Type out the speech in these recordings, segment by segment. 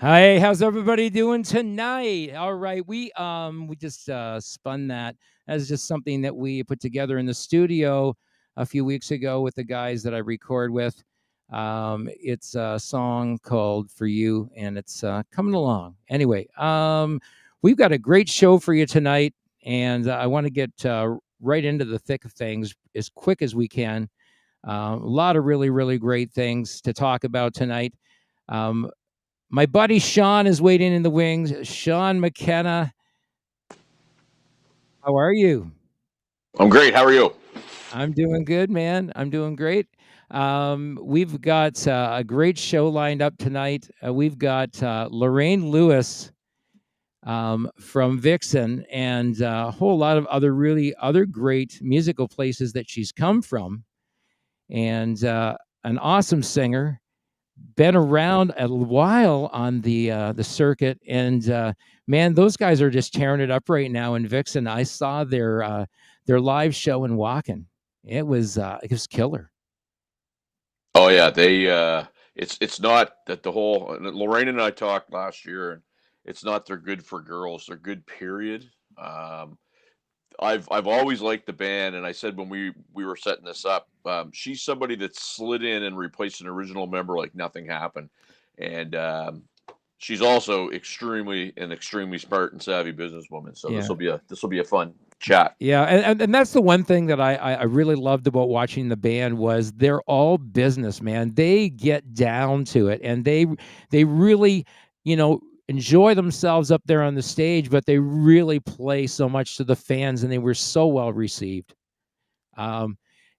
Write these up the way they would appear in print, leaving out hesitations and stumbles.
Hi, how's everybody doing tonight? All right, we just spun that as just something that we put together in the studio a few weeks ago with the guys that I record with. It's a song called "For You," and it's coming along. Anyway, we've got a great show for you tonight, and I want to get right into the thick of things as quick as we can. A lot of really, really great things to talk about tonight. My buddy Sean is waiting in the wings. Sean McKenna, how are you? I'm great. How are you? I'm doing good, man. I'm doing great. We've got a great show lined up tonight. We've got Lorraine Lewis from VIXEN and a whole lot of other great musical places that she's come from, and an awesome singer. Been around a while on the circuit, and man, those guys are just tearing it up right now in VIXEN. I saw their live show in Wacken. It was killer. Oh yeah, they it's not that the whole Lorraine and I talked last year, and it's not they're good for girls, they're good period. I've always liked the band, and I said when we were setting this up, she's somebody that slid in and replaced an original member like nothing happened, and she's also extremely smart and savvy businesswoman. So Yeah. this will be a fun chat. Yeah, and that's the one thing that I really loved about watching the band was they're all business, man. They get down to it, and they really, enjoy themselves up there on the stage, but they really play so much to the fans, and they were so well received.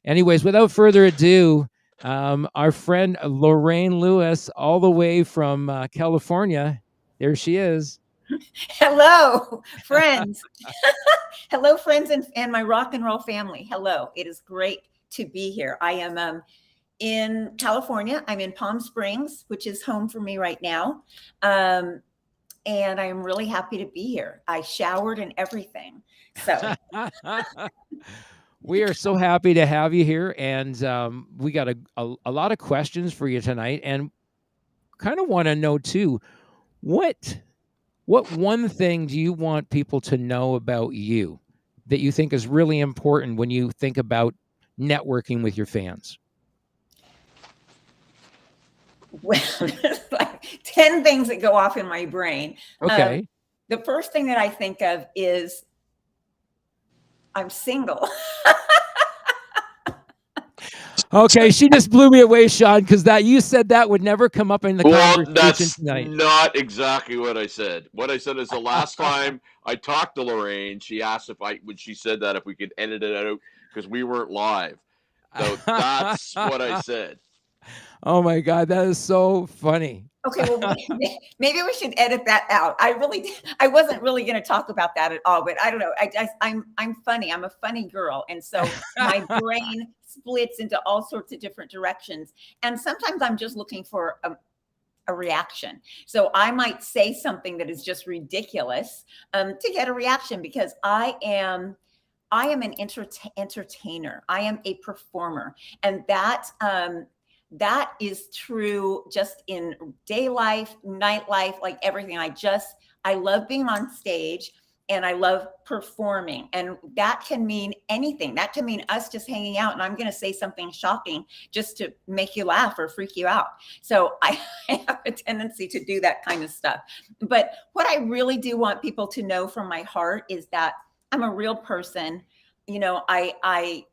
Anyways, without further ado, our friend Lorraine Lewis, all the way from California, there she is. Hello, friends. Hello, friends, and my rock and roll family. Hello. It is great to be here. I am in California. I'm in Palm Springs, which is home for me right now. And I'm really happy to be here. I showered and everything. So we are so happy to have you here. And we got a lot of questions for you tonight, and kind of want to know too, what one thing do you want people to know about you that you think is really important when you think about networking with your fans? Well, there's like 10 things that go off in my brain. Okay. The first thing that I think of is I'm single. Okay, she just blew me away, Sean, because that you said that would never come up in the Well, conversation that's tonight. not exactly what I said. What I said is the last time I talked to Lorraine, she asked when she said that if we could edit it out because we weren't live. So that's what I said. Oh my God, that is so funny. Okay, well, maybe we should edit that out. I wasn't really going to talk about that at all, but I don't know. I'm funny. I'm a funny girl, and so my brain splits into all sorts of different directions. And sometimes I'm just looking for a reaction. So I might say something that is just ridiculous to get a reaction, because I am an entertainer. I am a performer, and that is true just in day life, night life, like everything. I love being on stage, and I love performing. And that can mean anything. That can mean us just hanging out, and I'm going to say something shocking just to make you laugh or freak you out. So I have a tendency to do that kind of stuff. But what I really do want people to know from my heart is that I'm a real person. You know, I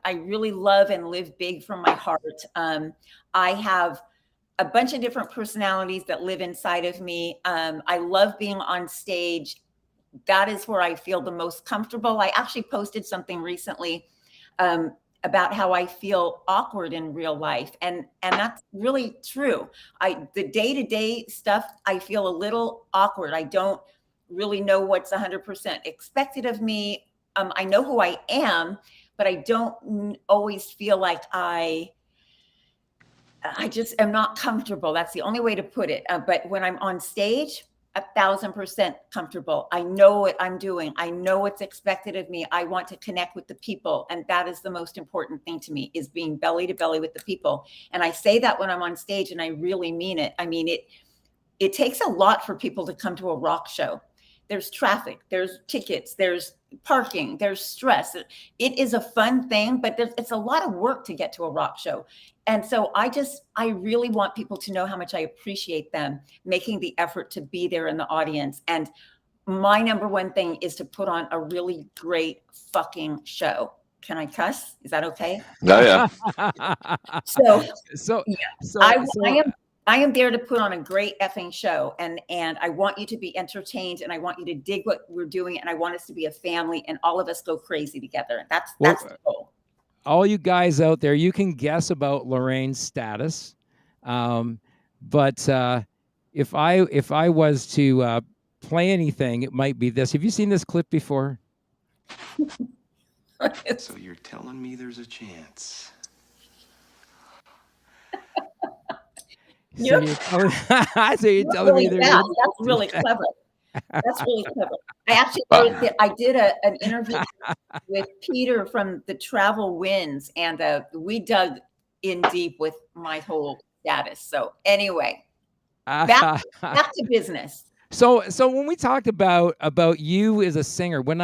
really love and live big from my heart. I have a bunch of different personalities that live inside of me. I love being on stage. That is where I feel the most comfortable. I actually posted something recently about how I feel awkward in real life. And that's really true. The day-to-day stuff, I feel a little awkward. I don't really know what's 100% expected of me. I know who I am, but I don't always feel like I just am not comfortable. That's the only way to put it. But when I'm on stage, 1,000% comfortable. I know what I'm doing. I know what's expected of me. I want to connect with the people. And that is the most important thing to me, is being belly to belly with the people. And I say that when I'm on stage, and I really mean it. I mean, it takes a lot for people to come to a rock show. There's traffic, there's tickets, there's parking, there's stress. It is a fun thing, but it's a lot of work to get to a rock show. And so I really want people to know how much I appreciate them making the effort to be there in the audience. And my number one thing is to put on a really great fucking show. Can I cuss? Is that okay? Oh, yeah. I am there to put on a great effing show, and I want you to be entertained, and I want you to dig what we're doing, and I want us to be a family, and all of us go crazy together. That's the goal. All you guys out there, you can guess about Lorraine's status, but if I was to play anything, it might be this. Have you seen this clip before? So you're telling me there's a chance? So you're telling me there's that's really clever. That's really clever. I actually I did an interview with Peter from the Travel Winds, and we dug in deep with my whole status. So anyway, back to business. So when we talked about you as a singer, when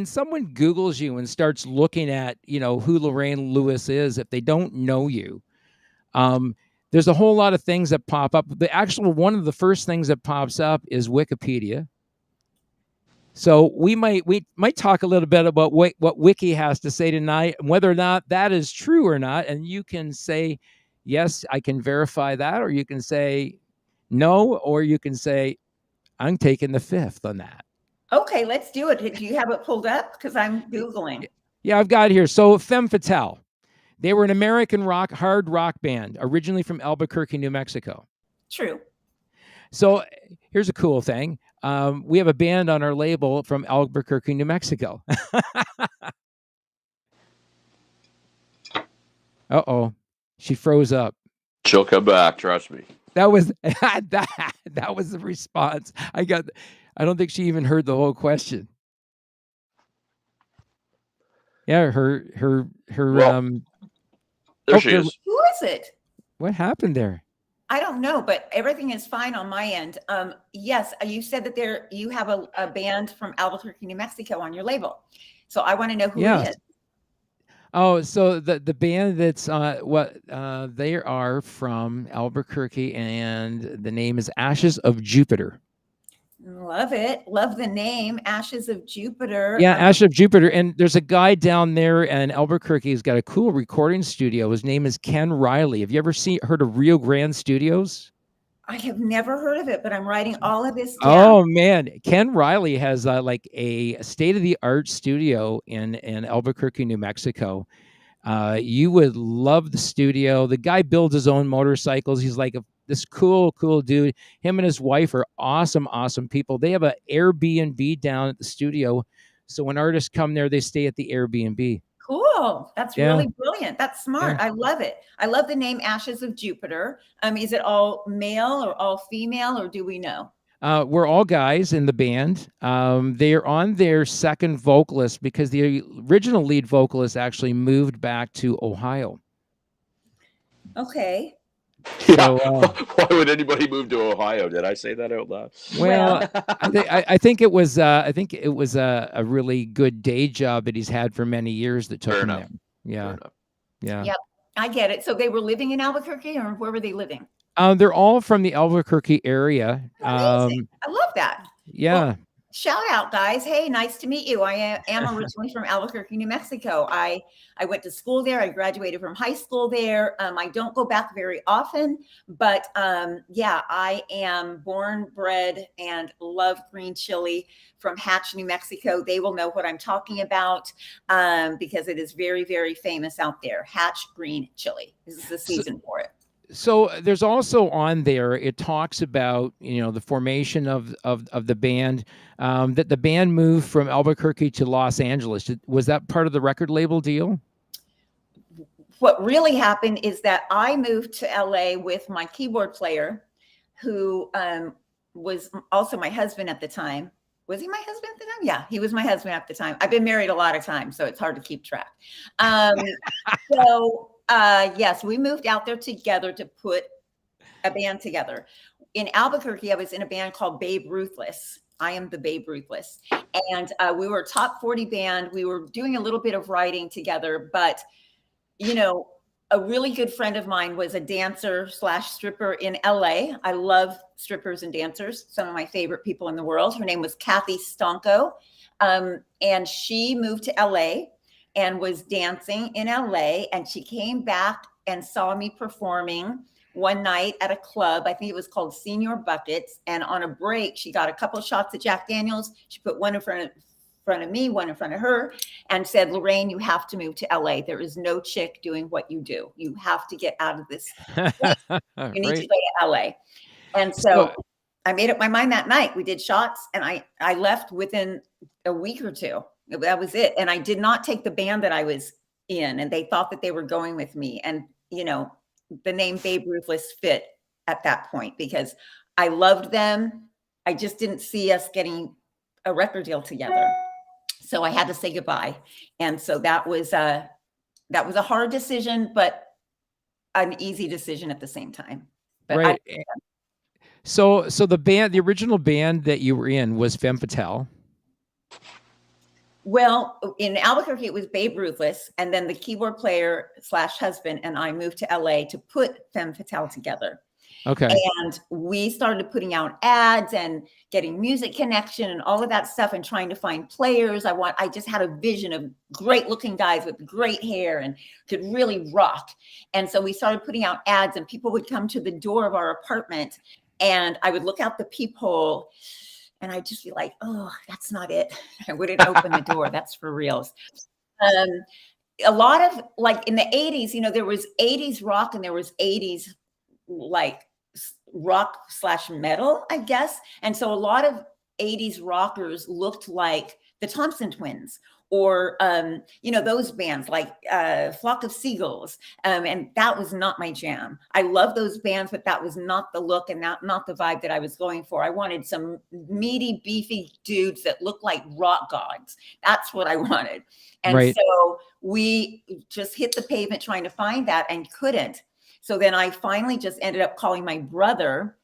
someone Googles you and starts looking at, you know, who Lorraine Lewis is, if they don't know you, there's a whole lot of things that pop up. One of the first things that pops up is Wikipedia. So we might talk a little bit about what Wiki has to say tonight, and whether or not that is true or not. And you can say, yes, I can verify that, or you can say no, or you can say, I'm taking the fifth on that. Okay, let's do it. Do you have it pulled up? Because I'm Googling. Yeah, I've got it here. So Femme Fatale. They were an American hard rock band, originally from Albuquerque, New Mexico. True. So here's a cool thing. We have a band on our label from Albuquerque, New Mexico. Uh-oh. She froze up. She'll come back, trust me. That was that was the response. I don't think she even heard the whole question. Yeah, her there she is. Who is it? What happened there? I don't know, but everything is fine on my end. Yes, you said that you have a band from Albuquerque, New Mexico on your label. So I want to know who it is. Oh, so the band that's they are from Albuquerque, and the name is Ashes of Jupiter. Love it. Love the name, Ashes of Jupiter. Yeah, Ash of Jupiter. And there's a guy down there in Albuquerque who's got a cool recording studio. His name is Ken Riley. Have you ever heard of Rio Grande Studios? I have never heard of it, but I'm writing all of this down. Oh man, Ken Riley has like a state-of-the-art studio in Albuquerque, New Mexico. You would love the studio. The guy builds his own motorcycles. He's like this cool dude. Him and his wife are awesome people. They have an Airbnb down at the studio. So when artists come there, they stay at the Airbnb. Cool. That's really brilliant. That's smart. I love it. I love the name Ashes of Jupiter. Is it all male or all female, or do we know? We're all guys in the band. They're on their second vocalist because the original lead vocalist actually moved back to Ohio. Okay. So, why would anybody move to Ohio? Did I say that out loud? Well, I think it was a really good day job that he's had for many years that took him there. Yeah. Yep. I get it. So they were living in Albuquerque, or where were they living? They're all from the Albuquerque area. Amazing. I love that. Yeah. Well, shout out, guys. Hey, nice to meet you. I am originally from Albuquerque, New Mexico. I went to school there. I graduated from high school there. I don't go back very often, but yeah, I am born, bred, and love green chili from Hatch, New Mexico. They will know what I'm talking about because it is very, very famous out there. Hatch green chili. This is the season for it. So there's also on there, it talks about, the formation of the band, that the band moved from Albuquerque to Los Angeles. Was that part of the record label deal? What really happened is that I moved to LA with my keyboard player, who was also my husband at the time. Was he my husband at the time? Yeah, he was my husband at the time. I've been married a lot of times, so it's hard to keep track. Yes, we moved out there together to put a band together. In Albuquerque, I was in a band called Babe Ruthless. I am the Babe Ruthless. And we were a top 40 band. We were doing a little bit of writing together, but, a really good friend of mine was a dancer / stripper in LA. I love strippers and dancers, some of my favorite people in the world. Her name was Kathy Stonko. And she moved to LA and was dancing in LA. And she came back and saw me performing one night at a club. I think it was called Senior Buckets. And on a break, she got a couple shots of Jack Daniels. She put one in front of me, one in front of her, and said, "Lorraine, you have to move to LA. There is no chick doing what you do. You have to get out of this place. You need to go to LA." And so I made up my mind that night. We did shots, and I left within a week or two. That was it. And I did not take the band that I was in, and they thought that they were going with me. And, the name Babe Ruthless fit at that point because I loved them. I just didn't see us getting a record deal together. So I had to say goodbye. And so that was a hard decision, but an easy decision at the same time. But right. So the original band that you were in was Femme Fatale. Well, in Albuquerque, it was Babe Ruthless. And then the keyboard player / husband and I moved to LA to put Femme Fatale together. Okay. And we started putting out ads and getting Music Connection and all of that stuff and trying to find players. I just had a vision of great looking guys with great hair and could really rock. And so we started putting out ads, and people would come to the door of our apartment, and I would look out the peephole and I'd just be like, "Oh, that's not it." I wouldn't open the door. That's for reals. A lot of, like, in the 80s, there was 80s rock and there was 80s like rock / metal, I guess. And so a lot of 80s rockers looked like the Thompson Twins or, those bands like Flock of Seagulls. And that was not my jam. I love those bands, but that was not the look and not the vibe that I was going for. I wanted some meaty, beefy dudes that looked like rock gods. That's what I wanted. And so we just hit the pavement trying to find that and couldn't. So then I finally just ended up calling my brother,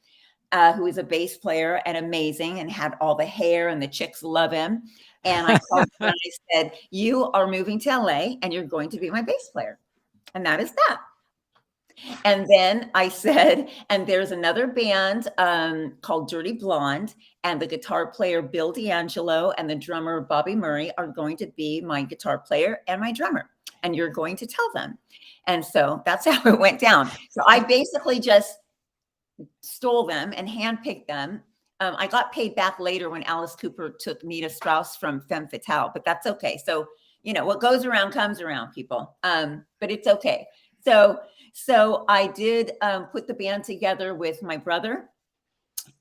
who is a bass player and amazing and had all the hair, and the chicks love him. And I called him and I said, "You are moving to LA and you're going to be my bass player." And that is that. And then I said, and there's another band called Dirty Blonde, and the guitar player Bill D'Angelo and the drummer Bobby Murray are going to be my guitar player and my drummer, and you're going to tell them. And so that's how it went down. So I basically just stole them and handpicked them. I got paid back later when Alice Cooper took Nita Strauss from Femme Fatale, but that's okay. So, you know, what goes around comes around, people. But it's okay. So I did put the band together with my brother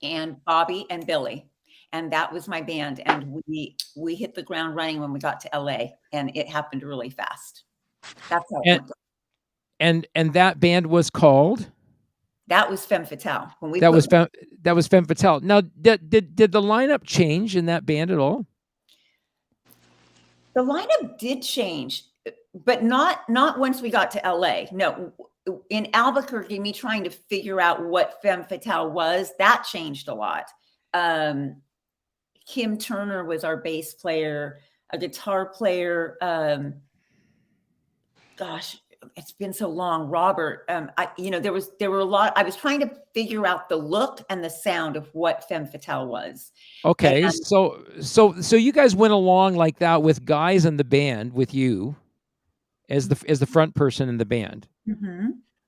and Bobby and Billy, and that was my band. And we hit the ground running when we got to LA, and it happened really fast. That's how it went. And that band was called? That was Femme Fatale. When we that was Femme Fatale. Now, did the lineup change in that band at all? The lineup did change, but not once we got to LA. No, in Albuquerque, me trying to figure out what Femme Fatale was, that changed a lot. Kim Turner was our bass player, a guitar player. Gosh, it's been so long. Robert, there were a lot. I was trying to figure out the look and the sound of what Femme Fatale was. Okay, so you guys went along like that with guys in the band with you as the front person in the band,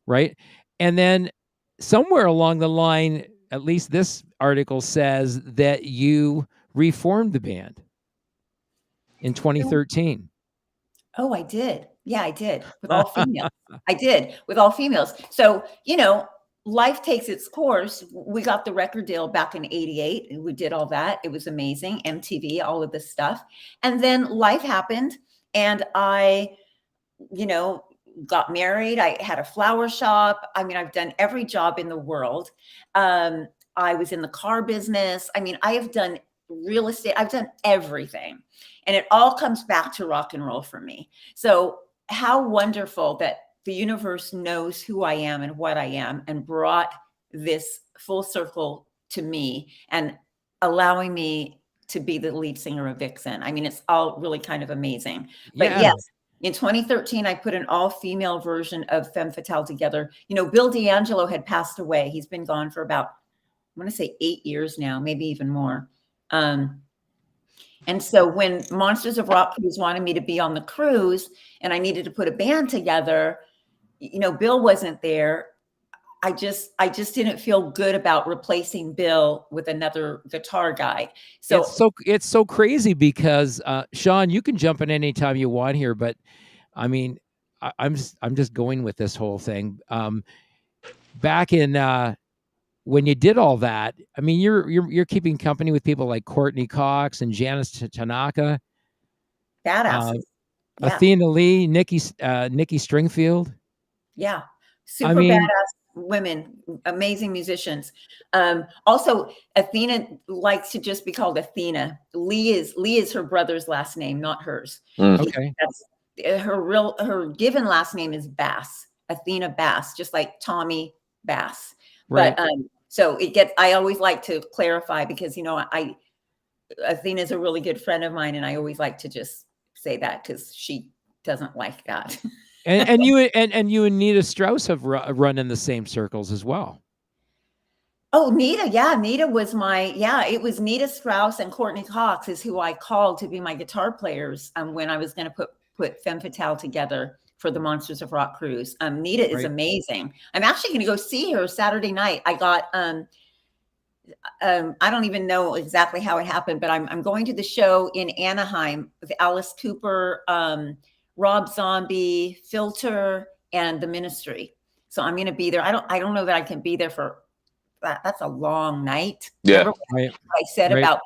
right? And then somewhere along the line, at least this article says that you reformed the band in 2013. Oh, I did. Yeah, I did, with all females. I did, with all females. So, you know, life takes its course. We got the record deal back in '88, and we did all that. It was amazing. MTV, all of this stuff. And then life happened, and I, you know, got married. I had a flower shop. I mean, I've done every job in the world. I was in the car business. I mean, I have done real estate. I've done everything. And it all comes back to rock and roll for me. So how wonderful that the universe knows who I am and what I am, and brought this full circle to me and allowing me to be the lead singer of VIXEN. I mean, it's all really kind of amazing. But yes, in 2013, I put an all-female version of Femme Fatale together. You know, Bill D'Angelo had passed away. He's been gone for about, I want to say 8 years now, maybe even more. And so when Monsters of Rock Cruise wanted me to be on the cruise and I needed to put a band together, you know, Bill wasn't there. I just didn't feel good about replacing Bill with another guitar guy. So it's so crazy because Sean, you can jump in anytime you want here, but I mean, I'm just going with this whole thing. Back in when you did all that, I mean, you're keeping company with people like Courtney Cox and Janice Tanaka, badasses. Athena Lee, Nikki Stringfield. Yeah, super badass women, amazing musicians. Also, Athena likes to just be called Athena. Lee is her brother's last name, not hers. Okay, that's her given last name is Bass, Athena Bass, just like Tommy Bass. Right. But so I always like to clarify because, you know, Athena's a really good friend of mine, and I always like to just say that because she doesn't like that. and you and Nita Strauss have run in the same circles as well. Oh, Nita. Yeah. Nita was it was Nita Strauss and Courtney Cox is who I called to be my guitar players when I was going to put Femme Fatale together for the Monsters of Rock cruise. Nita is amazing. I'm actually going to go see her Saturday night. I got, I don't even know exactly how it happened, but I'm going to the show in Anaheim with Alice Cooper, Rob Zombie, Filter, and the Ministry. So I'm going to be there. I don't know that I can be there for that. That's a long night. Yeah. I said about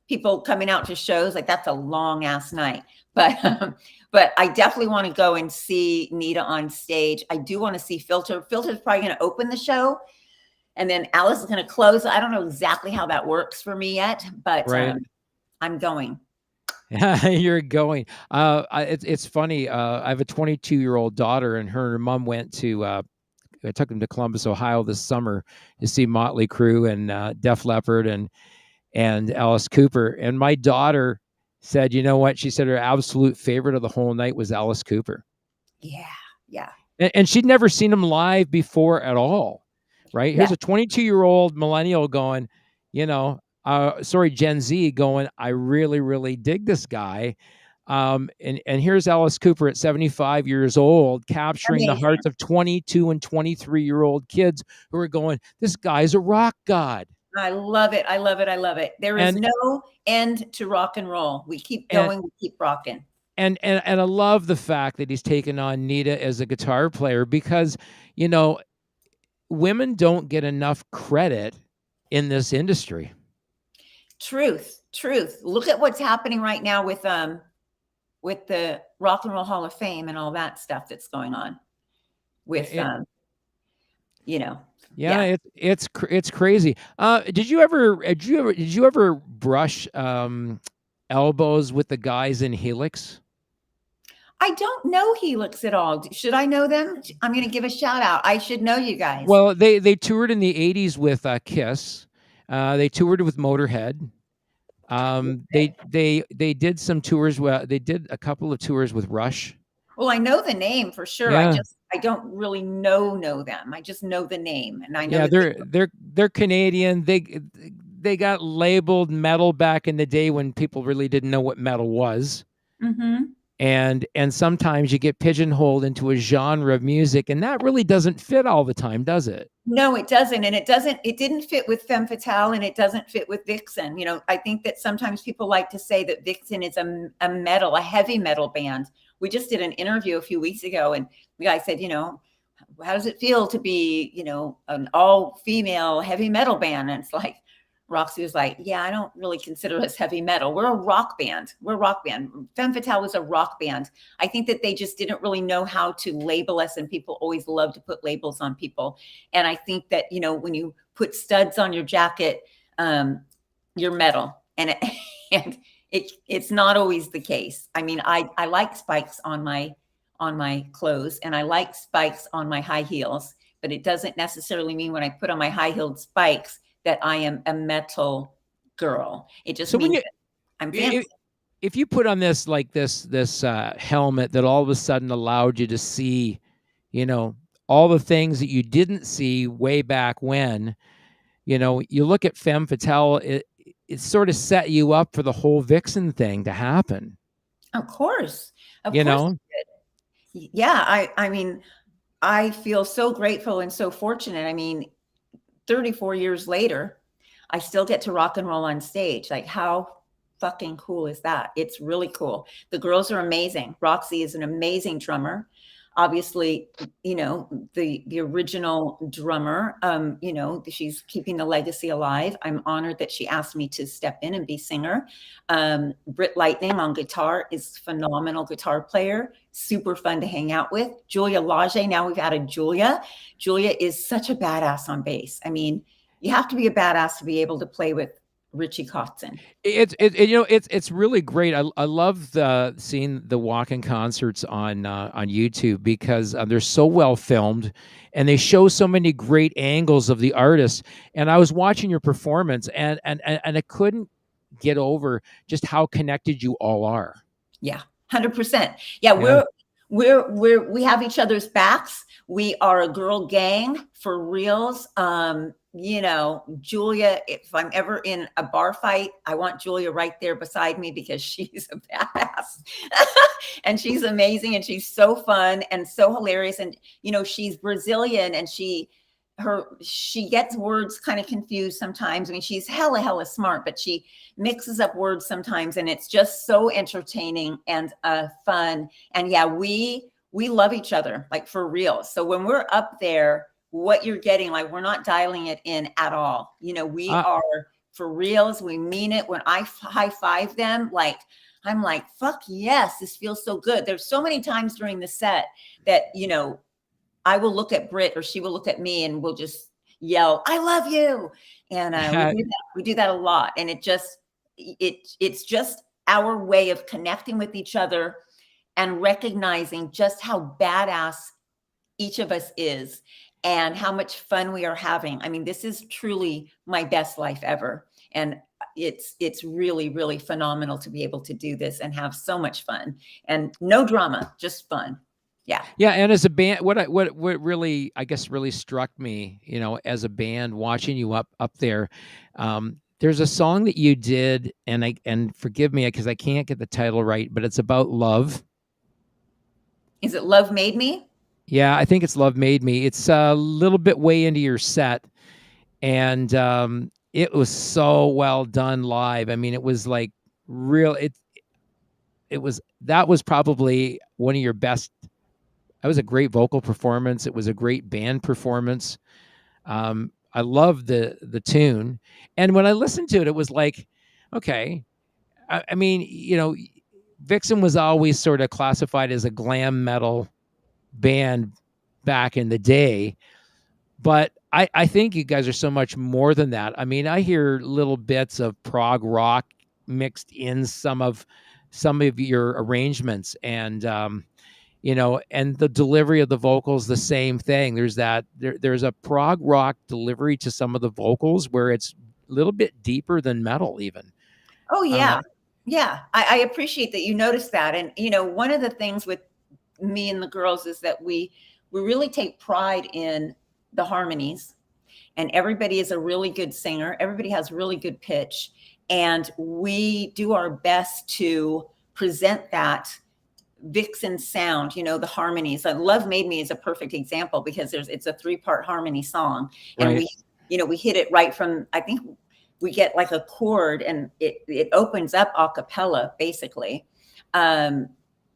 people coming out to shows, like that's a long ass night. But I definitely want to go and see Nita on stage. I do want to see Filter. Filter's probably going to open the show, and then Alice is going to close. I don't know exactly how that works for me yet, but I'm going. You're going. It's funny. I have a 22-year-old daughter, and her mom went to. I took them to Columbus, Ohio this summer to see Motley Crue and Def Leppard and Alice Cooper. And my daughter said, you know what? She said her absolute favorite of the whole night was Alice Cooper. Yeah. Yeah. and she'd never seen him live before at all, right? Here's Yeah. a 22-year-old millennial going, sorry, Gen Z going, I really, really dig this guy. And here's Alice Cooper at 75 years old, capturing the Amazing. hearts of 22 and 23-year-old kids who are going, this guy's a rock god. I love it. I love it. I love it. There is no end to rock and roll. We keep going. We keep rocking. And I love the fact that he's taken on Nita as a guitar player, because, women don't get enough credit in this industry. Truth. Look at what's happening right now with the Rock and Roll Hall of Fame and all that stuff that's going on with, Yeah, it's crazy. Did you ever brush elbows with the guys in Helix? I don't know Helix at all. Should I know them? I'm going to give a shout out. I should know you guys. Well, they toured in the 80s with Kiss. They toured with Motorhead. They did some tours. Well, they did a couple of tours with Rush. Well, I know the name for sure. Yeah. I don't really know them. I just know the name, and I know. Yeah, they're Canadian. They got labeled metal back in the day when people really didn't know what metal was. Mm-hmm. And sometimes you get pigeonholed into a genre of music, and that really doesn't fit all the time, does it? No, it doesn't. And it didn't fit with Femme Fatale, and it doesn't fit with Vixen. I think that sometimes people like to say that Vixen is a heavy metal band. We just did an interview a few weeks ago, and the guy said, how does it feel to be, an all-female heavy metal band? And it's like, Roxy was like, yeah, I don't really consider us heavy metal. We're a rock band. Femme Fatale was a rock band. I think that they just didn't really know how to label us, and people always love to put labels on people. And I think that, when you put studs on your jacket, you're metal. And it's not always the case. I mean, I like spikes on my clothes, and I like spikes on my high heels, but it doesn't necessarily mean when I put on my high-heeled spikes that I am a metal girl. It just means that I'm fancy. If you put on this helmet that all of a sudden allowed you to see, all the things that you didn't see way back when, you look at Femme Fatale, it sort of set you up for the whole Vixen thing to happen. Of course. Yeah. I mean, I feel so grateful and so fortunate. I mean, 34 years later, I still get to rock and roll on stage. Like, how fucking cool is that? It's really cool. The girls are amazing. Roxy is an amazing drummer. Obviously, the original drummer, she's keeping the legacy alive. I'm honored that she asked me to step in and be singer. Britt Lightning on guitar is phenomenal guitar player, super fun to hang out with. Julia Lage, now we've added Julia. Julia is such a badass on bass. I mean, you have to be a badass to be able to play with Richie Kotzen. It's really great. I love seeing the walk-in concerts on YouTube, because they're so well filmed, and they show so many great angles of the artists. And I was watching your performance, and I couldn't get over just how connected you all are. Yeah, 100%. Yeah, we have each other's backs. We are a girl gang for reals. Julia, if I'm ever in a bar fight, I want Julia right there beside me, because she's a badass and she's amazing, and she's so fun and so hilarious. And, she's Brazilian, and she gets words kind of confused sometimes. I mean, she's hella smart, but she mixes up words sometimes, and it's just so entertaining and fun. And yeah, we love each other, like, for real. So when we're up there, what you're getting, like, we're not dialing it in at all. We are for reals. We mean it. When I high five them, like, I'm like, fuck yes, this feels so good. There's so many times during the set that, I will look at Britt, or she will look at me, and we'll just yell, I love you. And we do that a lot. And it's just our way of connecting with each other and recognizing just how badass each of us is, and how much fun we are having. I mean, this is truly my best life ever. And it's really, really phenomenal to be able to do this and have so much fun, and no drama, just fun. Yeah. Yeah, and as a band, what really, I guess, really struck me, as a band watching you up there, there's a song that you did, and forgive me because I can't get the title right, but it's about love. Is it Love Made Me? Yeah, I think it's Love Made Me. It's a little bit way into your set, and it was so well done live. I mean, it was like real. That was probably one of your best. That was a great vocal performance. It was a great band performance. I love the tune, and when I listened to it, it was like, okay. I mean, Vixen was always sort of classified as a glam metal band back in the day, but I think you guys are so much more than that. I mean, I hear little bits of prog rock mixed in some of your arrangements, and and the delivery of the vocals, the same thing. There's a prog rock delivery to some of the vocals where it's a little bit deeper than metal even. Oh yeah. Yeah. I appreciate that you noticed that. And, one of the things with me and the girls is that we really take pride in the harmonies, and everybody is a really good singer. Everybody has really good pitch, and we do our best to present that Vixen sound, the harmonies. Love Made Me is a perfect example because it's a 3-part harmony song. And right. we hit it right from, I think we get like a chord, and it opens up a cappella basically. Yeah,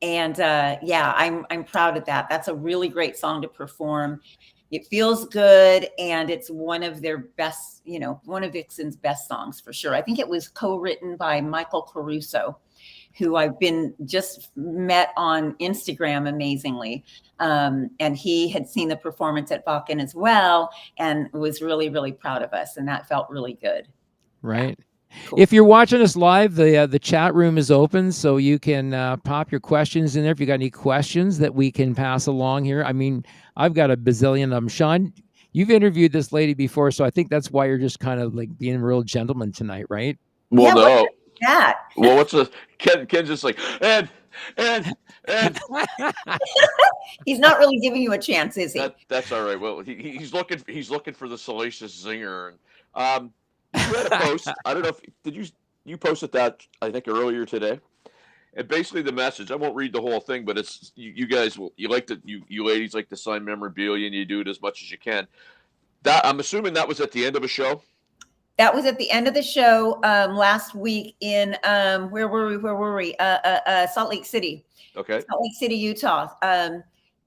I'm proud of that. That's a really great song to perform. It feels good, and it's one of their best, one of Vixen's best songs for sure. I think it was co-written by Michael Caruso, who I've been just met on Instagram amazingly. And he had seen the performance at VIXEN as well, and was really, really proud of us. And that felt really good. Right. Yeah. Cool. If you're watching us live, the chat room is open, so you can pop your questions in there. If you got any questions that we can pass along here. I mean, I've got a bazillion of them. Sean, you've interviewed this lady before, so I think that's why you're just kind of like being a real gentleman tonight, right? Well, yeah, no. That. Well, what's the Ken's just like and He's not really giving you a chance, is he? That's all right. Well, he's looking for the salacious zinger. And you had a post. I don't know if you posted that, I think, earlier today. And basically the message, I won't read the whole thing, but it's you guys you ladies like to sign memorabilia, and you do it as much as you can. That I'm assuming that was at the end of a show. That was at the end of the show last week in where were we? Salt Lake City. Okay. Salt Lake City, Utah.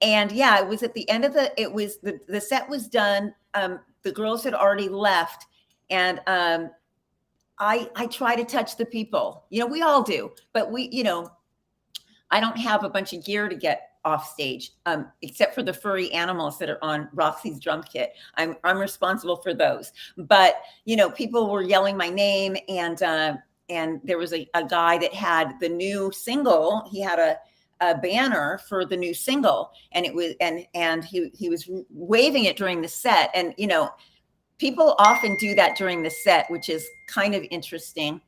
And yeah, it was at the end of the set was done. The girls had already left, and I try to touch the people. We all do, but I don't have a bunch of gear to get off stage, except for the furry animals that are on Roxy's drum kit. I'm responsible for those. But people were yelling my name, and there was a guy that had the new single. He had a banner for the new single, and it was and he was waving it during the set. And people often do that during the set, which is kind of interesting,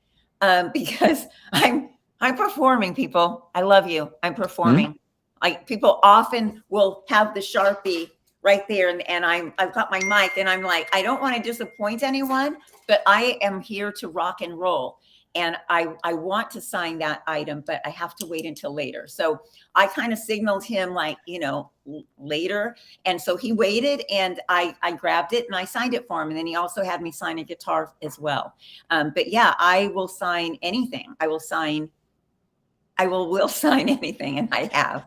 because I'm performing. People, I love you. I'm performing. Mm-hmm. Like, people often will have the Sharpie right there, and I've got my mic, and I'm like, I don't want to disappoint anyone, but I am here to rock and roll, and I want to sign that item, but I have to wait until later. So I kind of signaled him like, later, and so he waited, and I grabbed it and I signed it for him, and then he also had me sign a guitar as well. But yeah, I will sign anything. I will sign anything, and I have.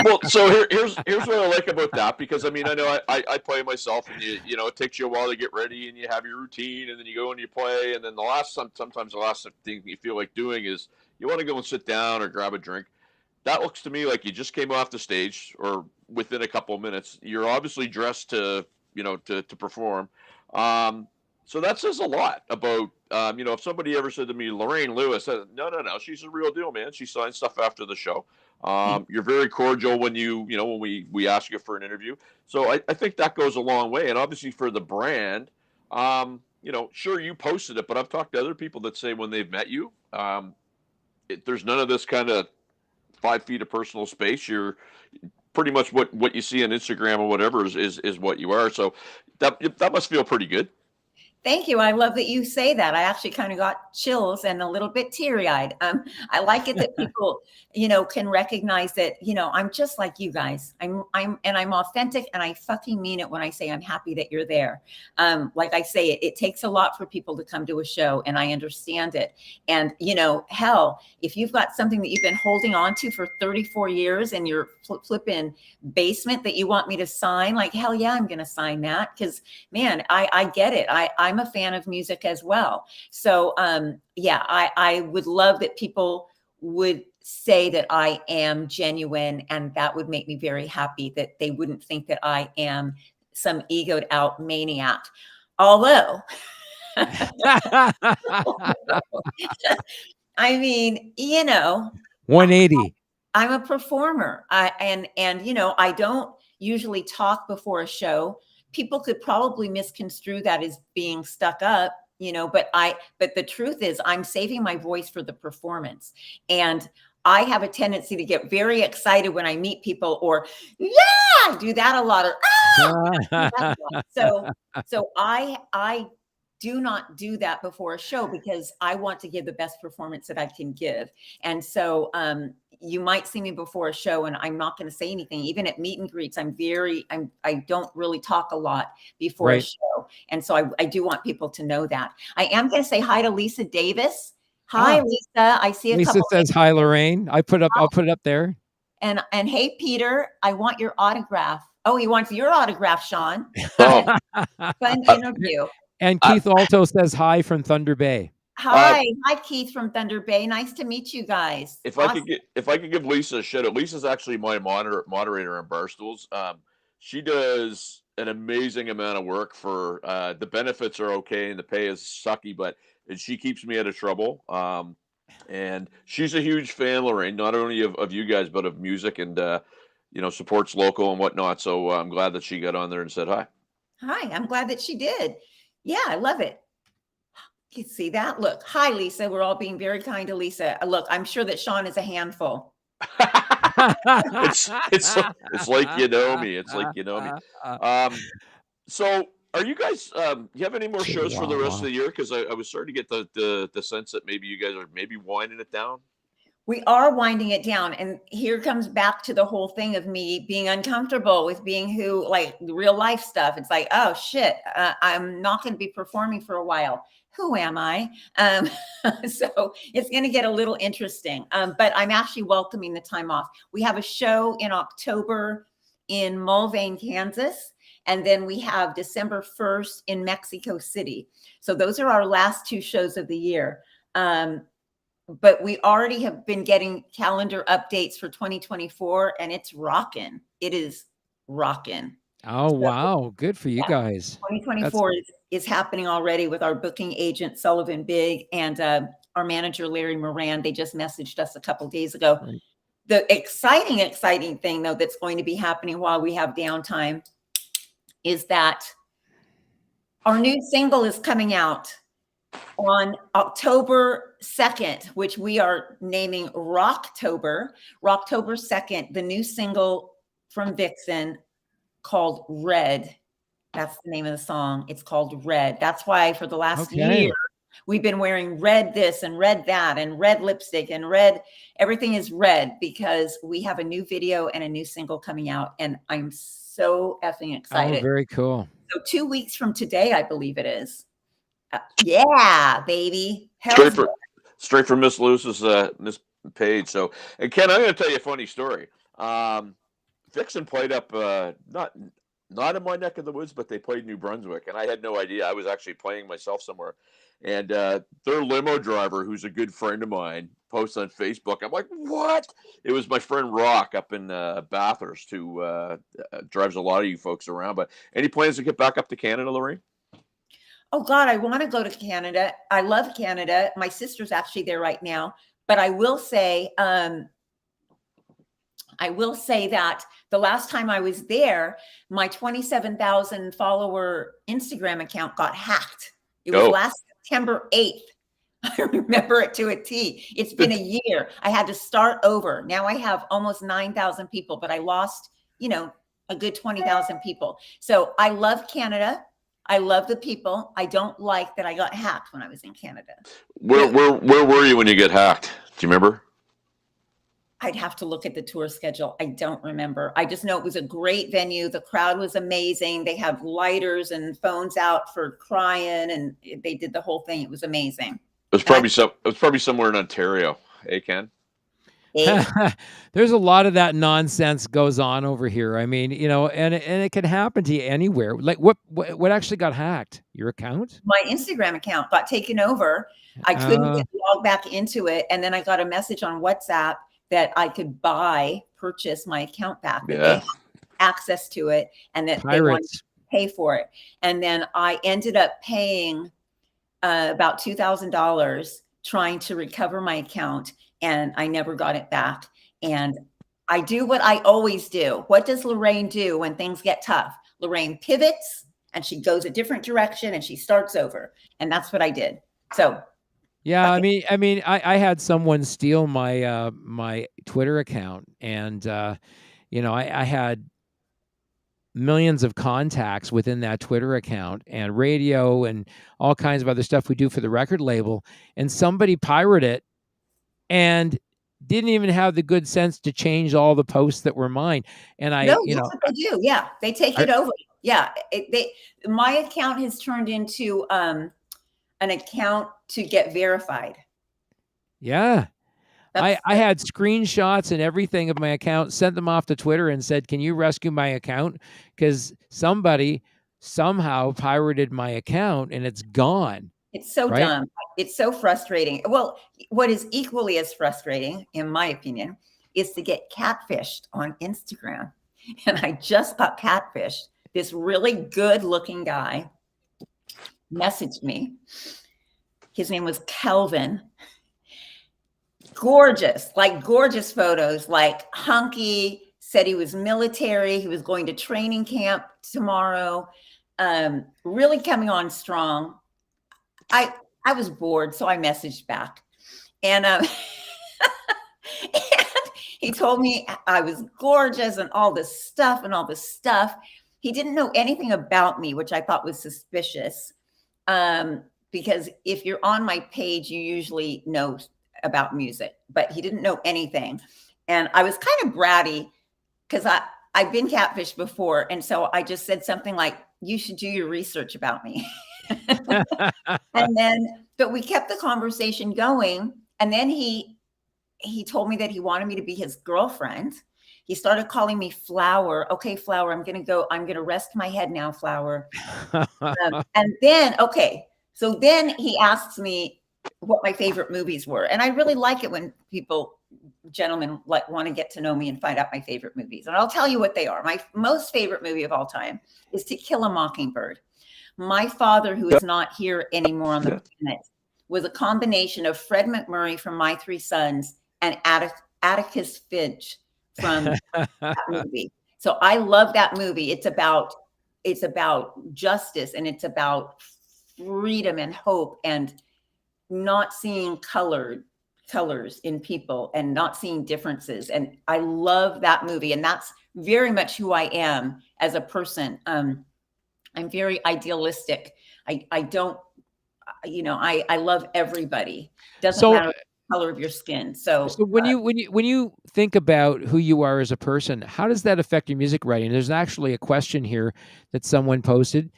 well, so here's what I like about that, because I mean, I know I play myself, and it takes you a while to get ready, and you have your routine, and then you go and you play, and then sometimes the last thing you feel like doing is you want to go and sit down or grab a drink. That looks to me like you just came off the stage, or within a couple of minutes. You're obviously dressed to perform. So that says a lot about, if somebody ever said to me, Lorraine Lewis, no, she's a real deal, man. She signs stuff after the show. You're very cordial when when we ask you for an interview. So I think that goes a long way. And obviously for the brand, sure, you posted it, but I've talked to other people that say when they've met you, there's none of this kind of 5 feet of personal space. You're pretty much what you see on Instagram or whatever is what you are. So that must feel pretty good. Thank you. I love that you say that. I actually kind of got chills and a little bit teary-eyed. I like it that people, can recognize that, I'm just like you guys. I'm authentic, and I fucking mean it when I say I'm happy that you're there. Like I say, it takes a lot for people to come to a show, and I understand it. And, hell, if you've got something that you've been holding on to for 34 years in your flipping basement that you want me to sign, like, hell yeah, I'm going to sign that. Because, man, I get it. I'm a fan of music as well. So I would love that people would say that I am genuine, and that would make me very happy, that they wouldn't think that I am some egoed out maniac. Although, I mean, 180. I'm a performer. I don't usually talk before a show. People could probably misconstrue that as being stuck up, but the truth is I'm saving my voice for the performance. And I have a tendency to get very excited when I meet people, or I do that a lot, or so I do not do that before a show, because I want to give the best performance that I can give. And so you might see me before a show and I'm not going to say anything. Even at meet and greets, I don't really talk a lot before a show. And so I do want people to know that. I am going to say hi to Lisa Davis. Hi, Lisa. I see a Lisa couple. says hi, Lorraine. I'll put it up there. And hey, Peter, I want your autograph. Oh, he wants your autograph, Sean. Oh. Fun interview. And Keith also says hi from Thunder Bay. Hi, Keith from Thunder Bay. Nice to meet you guys. If I could give Lisa a shout out, Lisa's actually my moderator on Barstools. She does an amazing amount of work for the benefits are okay and the pay is sucky, but she keeps me out of trouble. And she's a huge fan, Lorraine, not only of you guys, but of music, and supports local and whatnot. So I'm glad that she got on there and said hi. Hi, I'm glad that she did. Yeah, I love it. You see that? Look, hi, Lisa. We're all being very kind to Lisa. Look, I'm sure that Sean is a handful. It's like you know me. It's like you know me. So are you guys? You have any more shows for the rest of the year? Because I was starting to get the sense that maybe you guys are maybe winding it down. We are winding it down. And here comes back to the whole thing of me being uncomfortable with being who, like real life stuff. It's like, oh shit, I'm not going to be performing for a while. Who am I? So it's going to get a little interesting. But I'm actually welcoming the time off. We have a show in October in Mulvane, Kansas. And then we have December 1st in Mexico City. So those are our last two shows of the year. But we already have been getting calendar updates for 2024, and it's rocking. It is rocking. Oh, wow. Good for you guys. 2024 is happening already with our booking agent, Sullivan Big, and our manager, Larry Moran. They just messaged us a couple days ago. Right. The exciting thing, though, that's going to be happening while we have downtime is that our new single is coming out on October 2nd, which we are naming Rocktober 2nd, the new single from VIXEN called Red. That's the name of the song. It's called Red. That's why for the last year, we've been wearing red this and red that and red lipstick and red. Everything is red because we have a new video and a new single coming out. And I'm so effing excited. Oh, very cool. So 2 weeks from today, I believe it is. Yeah, baby. Straight from Miss Lewis's Miss Page. So, and Ken, I'm going to tell you a funny story. VIXEN played up not in my neck of the woods, but they played New Brunswick, and I had no idea. I was actually playing myself somewhere, and their limo driver, who's a good friend of mine, posts on Facebook. I'm like, what? It was my friend Rock up in Bathurst, who drives a lot of you folks around. But any plans to get back up to Canada, Lorraine? Oh God, I want to go to Canada. I love Canada. My sister's actually there right now. But I will say that the last time I was there, my 27,000 follower Instagram account got hacked. It was last September 8th. I remember it to a T. It's been a year. I had to start over. Now I have almost 9,000 people, but I lost a good 20,000 people. So I love Canada. I love the people. I don't like that I got hacked when I was in Canada. Where were you when you get hacked? Do you remember? I'd have to look at the tour schedule. I don't remember. I just know it was a great venue. The crowd was amazing. They had lighters and phones out for crying, and they did the whole thing. It was amazing. It was probably somewhere in Ontario. Hey, Ken. There's a lot of that nonsense goes on over here. I mean, and it can happen to you anywhere. Like what actually got hacked? Your account? My Instagram account got taken over. I couldn't get logged back into it, and then I got a message on WhatsApp that I could purchase my account back. Yeah. They had access to it, and that they wanted to pay for it. And then I ended up paying about $2,000 trying to recover my account, and I never got it back. And I do what I always do. What does Lorraine do when things get tough? Lorraine pivots, and she goes a different direction, and she starts over. And that's what I did. So yeah, okay. I had someone steal my my Twitter account, and I had millions of contacts within that Twitter account, and radio and all kinds of other stuff we do for the record label, and somebody pirated it and didn't even have the good sense to change all the posts that were mine. And that's what they do. Yeah, they take it over. Yeah, my account has turned into an account to get verified. Yeah. I had screenshots and everything of my account, sent them off to Twitter and said, can you rescue my account? Because somebody somehow pirated my account and it's gone. It's so dumb. It's so frustrating. Well, what is equally as frustrating, in my opinion, is to get catfished on Instagram. And I just got catfished. This really good looking guy messaged me. His name was Kelvin. Gorgeous photos, like hunky, said he was military. He was going to training camp tomorrow. Really coming on strong. I was bored, so I messaged back. And, and he told me I was gorgeous and all this stuff. He didn't know anything about me, which I thought was suspicious. Because if you're on my page, you usually know about music, but he didn't know anything. And I was kind of bratty because I've been catfished before. And so I just said something like, you should do your research about me. But we kept the conversation going. And then he told me that he wanted me to be his girlfriend. He started calling me Flower. Okay, Flower, I'm going to rest my head now, Flower. And then, so then he asks me what my favorite movies were. And I really like it when gentlemen want to get to know me and find out my favorite movies. And I'll tell you what they are. My most favorite movie of all time is To Kill a Mockingbird. My father, who is not here anymore on the planet, was a combination of Fred McMurray from My Three Sons and Atticus Finch from that movie. So I love that movie. It's about justice, and it's about freedom and hope, and not seeing colors in people and not seeing differences. And I love that movie. And that's very much who I am as a person. I'm very idealistic. I don't, I love everybody. Doesn't matter the color of your skin. So when you think about who you are as a person, how does that affect your music writing? There's actually a question here that someone posted.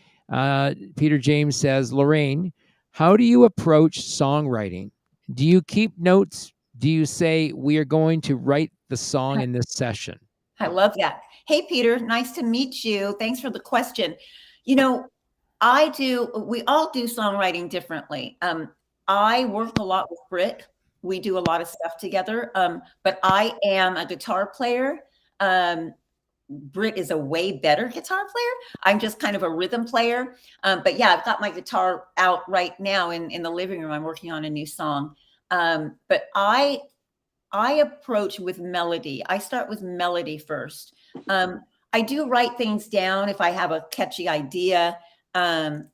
Peter James says, Lorraine, how do you approach songwriting? Do you keep notes? Do you say, we are going to write the song in this session? I love that. Hey, Peter, nice to meet you. Thanks for the question. We all do songwriting differently. I work a lot with Britt. We do a lot of stuff together, but I am a guitar player. Britt is a way better guitar player. I'm just kind of a rhythm player. But yeah, I've got my guitar out right now in the living room. I'm working on a new song. But I approach with melody. I start with melody first. I do write things down if I have a catchy idea. But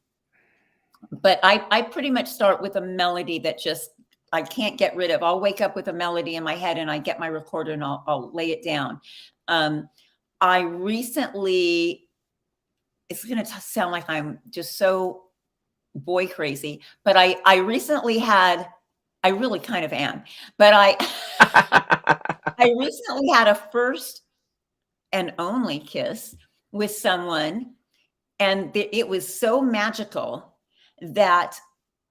I pretty much start with a melody that I can't get rid of. I'll wake up with a melody in my head and I get my recorder and I'll lay it down. I recently, it's going to sound like I'm just so boy crazy, but I recently had, I really kind of am, but I recently had a first and only kiss with someone, and it was so magical that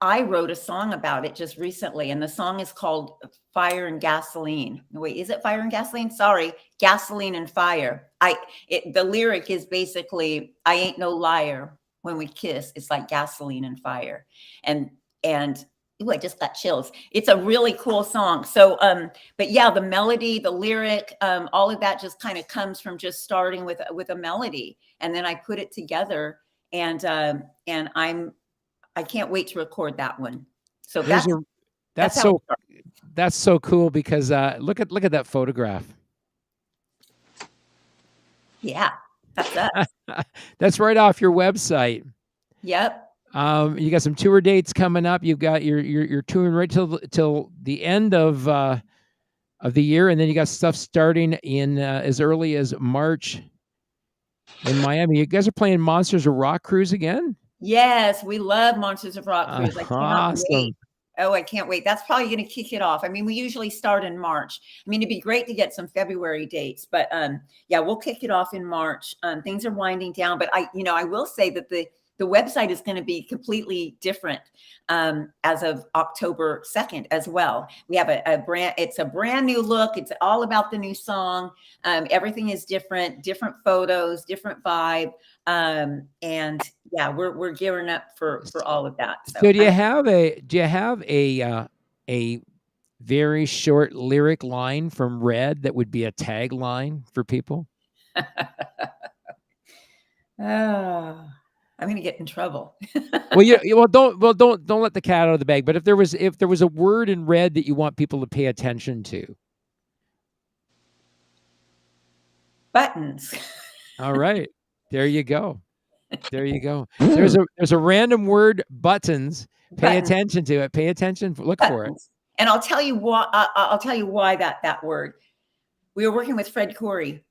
I wrote a song about it just recently, and the song is called Fire and Gasoline. Wait, is it Fire and Gasoline? Sorry, Gasoline and Fire. The lyric is basically, I ain't no liar. When we kiss, it's like gasoline and fire. And ooh, I just got chills. It's a really cool song. So, but yeah, the melody, the lyric, all of that just kind of comes from just starting with a melody, and then I put it together, and I can't wait to record that one. So that's so cool, because look at that photograph. Yeah, that's us. That's right off your website. Yep. You got some tour dates coming up. You've got you're touring right till the end of the year, and then you got stuff starting in as early as March in Miami. You guys are playing Monsters of Rock Cruise again? Yes, we love Monsters of Rock Cruise. I cannot wait. Oh, I can't wait. That's probably going to kick it off. I mean, we usually start in March. I mean, it'd be great to get some February dates, but yeah, we'll kick it off in March. Things are winding down, but I will say that the website is going to be completely different as of October 2nd as well. We have it's a brand new look. It's all about the new song. Everything is different photos, different vibe. And yeah, we're gearing up for all of that. So do you have a very short lyric line from Red that would be a tagline for people? Oh, I'm going to get in trouble. Don't let the cat out of the bag. But if there was a word in Red that you want people to pay attention to, buttons. All right, there you go. There you go. There's a random word, buttons. Pay attention to it. Pay attention. Look for it. And I'll tell you why. I'll tell you why that word. We were working with Fred Corey.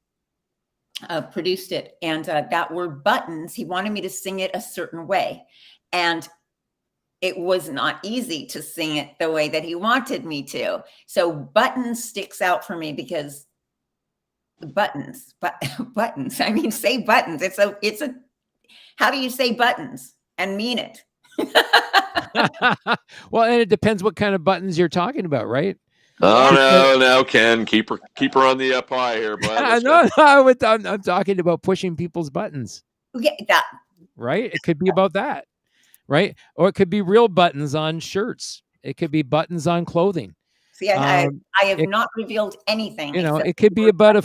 Produced it, and that word buttons, he wanted me to sing it a certain way, and it was not easy to sing it the way that he wanted me to. So buttons sticks out for me because buttons. I mean, say buttons. It's a how do you say buttons and mean it? Well, and it depends what kind of buttons you're talking about, right? Oh no, Ken, keep her on the up high here, bud. I'm talking about pushing people's buttons. Yeah, that right. It could be about that, right? Or it could be real buttons on shirts. It could be buttons on clothing. See, I have not revealed anything. It could be about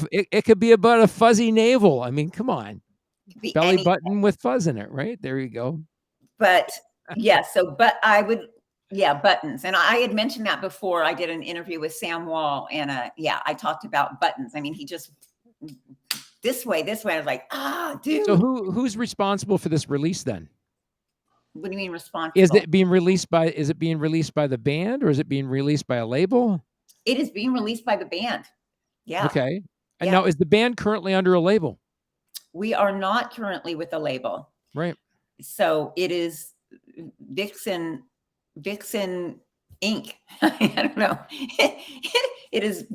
a fuzzy navel. I mean, come on, belly anything. Button with fuzz in it, right? There you go. But yeah, buttons. And I had mentioned that before. I did an interview with Sam Wall, and I talked about buttons. I mean, he just this way. I was like, dude. So who's responsible for this release then? What do you mean responsible? Is it being released by the band, or is it being released by a label? It is being released by the band. Yeah. Okay. And now, is the band currently under a label? We are not currently with a label. Right. So it is VIXEN Inc. I don't know. It is,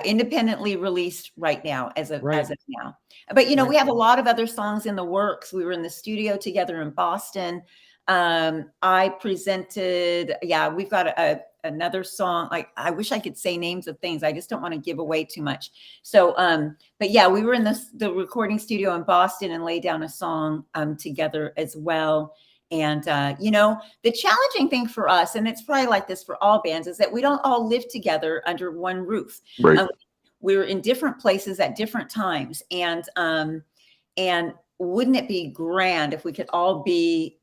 independently released right now as of now. But we have a lot of other songs in the works. We were in the studio together in Boston. I presented, we've got another song. Like, I wish I could say names of things. I just don't want to give away too much. So, but yeah, we were in the recording studio in Boston and laid down a song together as well. And, the challenging thing for us, and it's probably like this for all bands, is that we don't all live together under one roof. Right. We're in different places at different times. And wouldn't it be grand if we could all be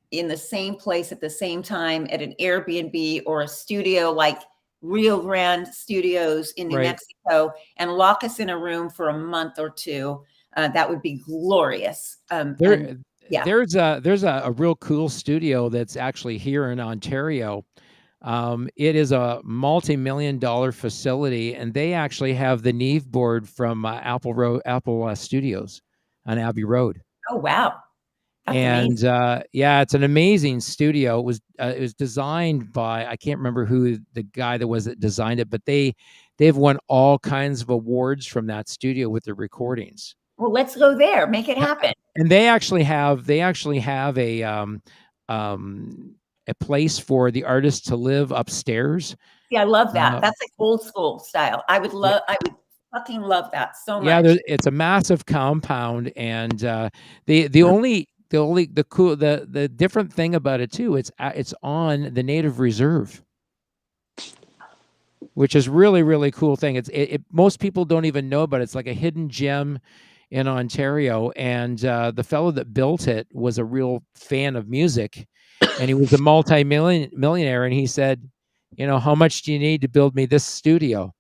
in the same place at the same time at an Airbnb or a studio like Rio Grande Studios in New Mexico, and lock us in a room for a month or two? That would be glorious. There's a real cool studio that's actually here in Ontario. It is a multi-million-dollar facility, and they actually have the Neve board from Apple Studios on Abbey Road. Oh, wow. That's And amazing. yeah, it's an amazing studio. It was designed by, I can't remember who the guy that was that designed it, but they've won all kinds of awards from that studio with their recordings. Well, let's go there. Make it happen. And they actually have a place for the artists to live upstairs. Yeah, I love that. That's like old school style. I would fucking love that so much. Yeah, it's a massive compound, and the different thing about it too, it's on the native reserve, which is really, really cool thing. It most people don't even know, but it's like a hidden gem in Ontario. And the fellow that built it was a real fan of music, and he was a millionaire. And he said, how much do you need to build me this studio?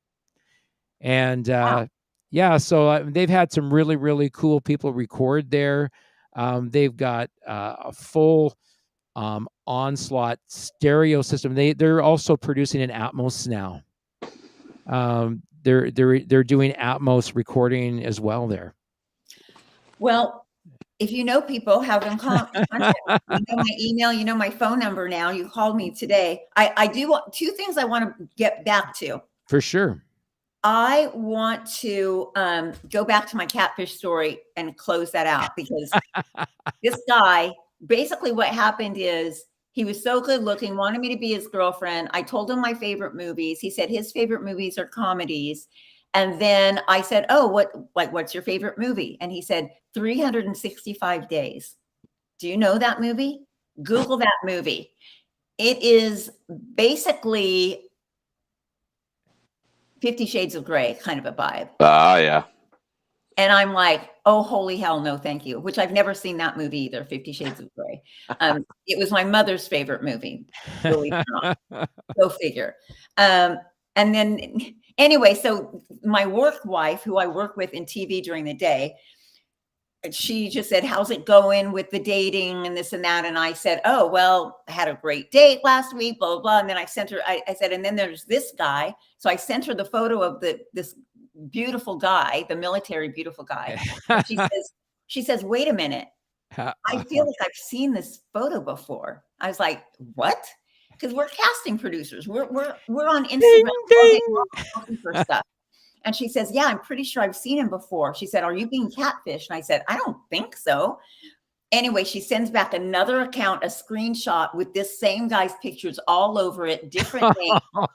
And Wow. yeah, so they've had some really, really cool people record there. They've got a full Onslaught stereo system. They're also producing an Atmos now. They're doing Atmos recording as well there. Well, if you know people, have them contact me. You know my email, you know my phone number now. You called me today. I do want two things I want to get back to. For sure. I want to go back to my catfish story and close that out, because this guy, basically what happened is he was so good looking, wanted me to be his girlfriend. I told him my favorite movies. He said his favorite movies are comedies. And then I said, oh, what's your favorite movie? And he said, 365 Days. Do you know that movie? Google that movie. It is basically 50 Shades of Grey kind of a vibe. Yeah. And I'm like, oh, holy hell, no, thank you, which I've never seen that movie either, 50 Shades of Grey. It was my mother's favorite movie. Believe it or not. Go figure. And then anyway, so my work wife, who I work with in TV during the day, she just said, how's it going with the dating and this and that? And I said, oh, well, I had a great date last week, blah, blah, blah. And then I sent her, I said, and then there's this guy. So I sent her the photo of this beautiful guy, the military beautiful guy. She says, wait a minute. I feel like I've seen this photo before. I was like, what? Because we're casting producers. We're on Instagram looking for stuff. And she says, yeah, I'm pretty sure I've seen him before. She said, are you being catfished? And I said, I don't think so. Anyway, she sends back another account, a screenshot with this same guy's pictures all over it, different names. Oh,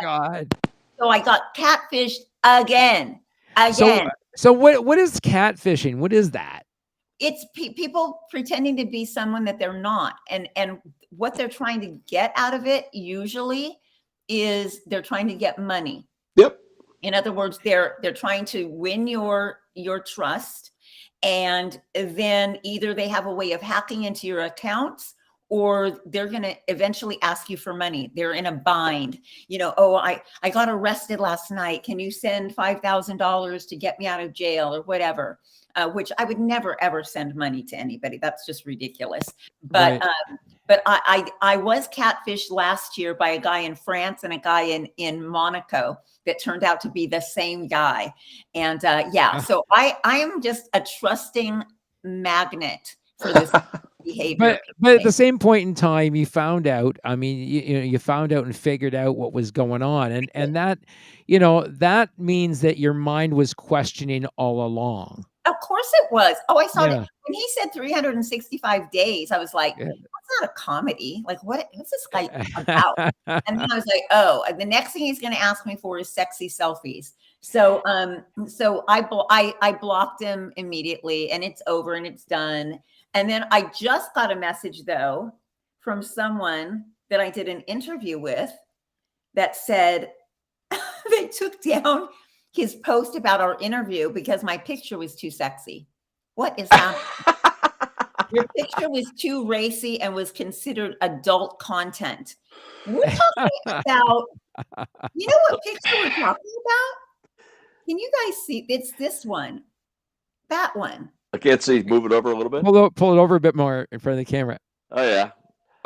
God. So I got catfished again. So what is catfishing? What is that? It's people pretending to be someone that they're not. And what they're trying to get out of it usually is they're trying to get money. Yep. In other words, they're trying to win your trust, and then either they have a way of hacking into your accounts, or they're going to eventually ask you for money. They're in a bind. Oh, I got arrested last night. Can you send $5,000 to get me out of jail or whatever? Which I would never, ever send money to anybody. That's just ridiculous. But Right. But I was catfished last year by a guy in France and a guy in Monaco that turned out to be the same guy. And yeah, so I am just a trusting magnet for this behavior. But at the same point in time, you found out. I mean, you found out and figured out what was going on, and that, that means that your mind was questioning all along. Of course it was. Oh, I saw Yeah. that when he said 365 days. I was like, Yeah. that's not a comedy. Like, what's this guy about? And then I was like, oh, the next thing he's going to ask me for is sexy selfies. So, so I blocked him immediately, and it's over and it's done. And then I just got a message though from someone that I did an interview with that said they took down his post about our interview because my picture was too sexy. What is happening? Your picture was too racy and was considered adult content. We're talking about, you know what picture we're talking about? Can you guys see? It's this one. That one. I can't see. Move it over a little bit. Pull it over a bit more in front of the camera. Oh yeah.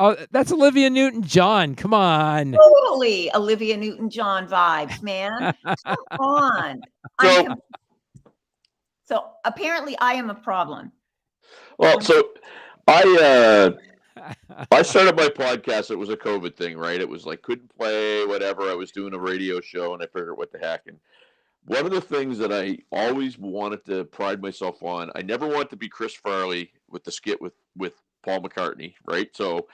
Oh, that's Olivia Newton-John. Come on. Totally Olivia Newton-John vibes, man. Come on. So, So apparently I am a problem. well, so I started my podcast. It was a COVID thing, right? It was like couldn't play, whatever. I was doing a radio show, and I figured, what the heck? And one of the things that I always wanted to pride myself on, I never wanted to be Chris Farley with the skit with Paul McCartney, right? So,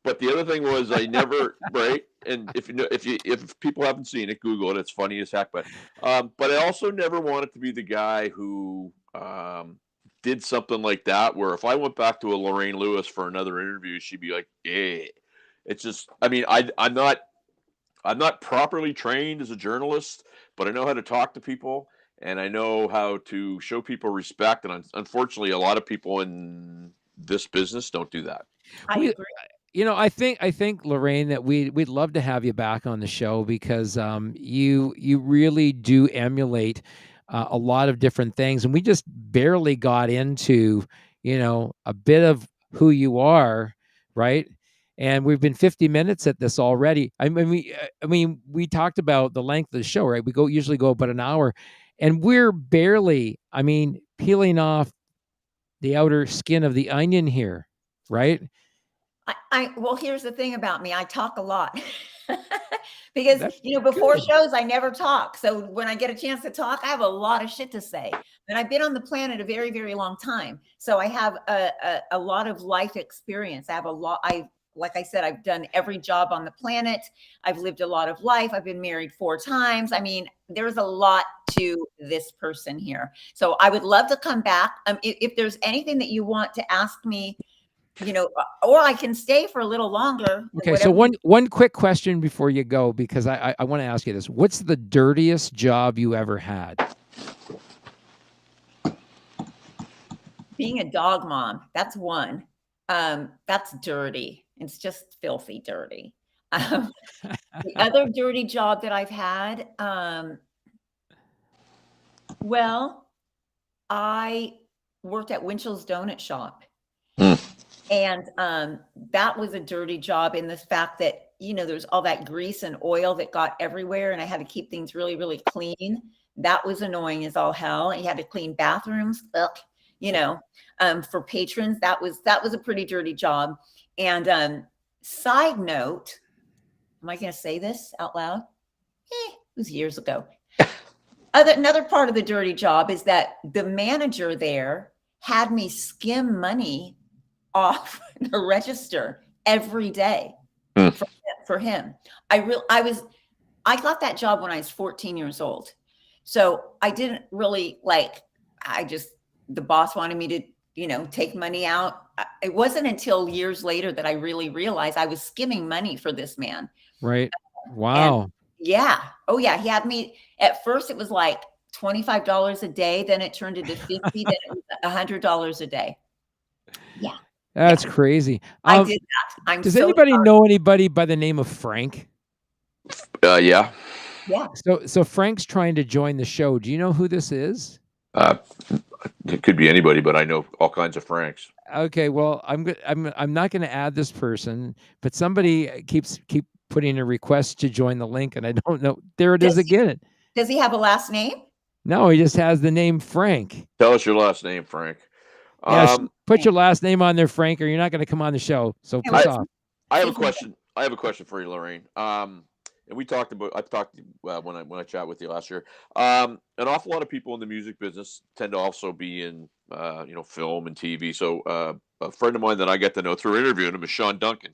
but the other thing was I never, right? And if people haven't seen it, Google it. It's funny as heck. But I also never wanted to be the guy who did something like that, where if I went back to a Lorraine Lewis for another interview, she'd be like, "Eh." It's just, I mean, I'm not properly trained as a journalist, but I know how to talk to people and I know how to show people respect. And unfortunately, a lot of people in this business don't do that. I agree. You know, I think Lorraine, that we'd love to have you back on the show because you really do emulate a lot of different things, and we just barely got into, you know, a bit of who you are, right? And we've been 50 minutes at this already. I mean, we talked about the length of the show, right? We usually go about an hour, and we're barely, I mean, peeling off the outer skin of the onion here, right? Well, here's the thing about me. I talk a lot because, That's before good. shows, I never talk. So when I get a chance to talk, I have a lot of shit to say. And I've been on the planet a very, very long time. So I have a lot of life experience. I have a lot. Like I said, I've done every job on the planet. I've lived a lot of life. I've been married 4 times. I mean, there's a lot to this person here. So I would love to come back. If there's anything that you want to ask me, or I can stay for a little longer. Okay, so one quick question before you go, because I want to ask you this. What's the dirtiest job you ever had? Being a dog mom, that's one. That's dirty. It's just filthy dirty. The other dirty job that I've had, well, I worked at Winchell's Donut Shop. And that was a dirty job in the fact that, there's all that grease and oil that got everywhere. And I had to keep things really, really clean. That was annoying as all hell. And you had to clean bathrooms, for patrons. That was a pretty dirty job. And side note, am I going to say this out loud? It was years ago. Another part of the dirty job is that the manager there had me skim money off the register every day for him. I got that job when I was 14 years old. So I didn't really the boss wanted me to, take money out. It wasn't until years later that I really realized I was skimming money for this man. Right. Wow. And yeah. Oh yeah. He had me, at first it was like $25 a day. Then it turned into 50, then it was $100 a day. Yeah. That's crazy. I did that. Does anybody know anybody by the name of Frank? Yeah. Yeah. So Frank's trying to join the show. Do you know who this is? It could be anybody, but I know all kinds of Franks. Okay, well, I'm not going to add this person, but somebody keep putting a request to join the link, and I don't know. There it is again. Does he have a last name? No, he just has the name Frank. Tell us your last name, Frank. Yeah, put your last name on there, Frank, or you're not going to come on the show. So piss off. I have a question. I have a question for you, Lorraine. And I've talked when I chat with you last year. An awful lot of people in the music business tend to also be in, film and TV. So a friend of mine that I get to know through interviewing him is Sean Duncan,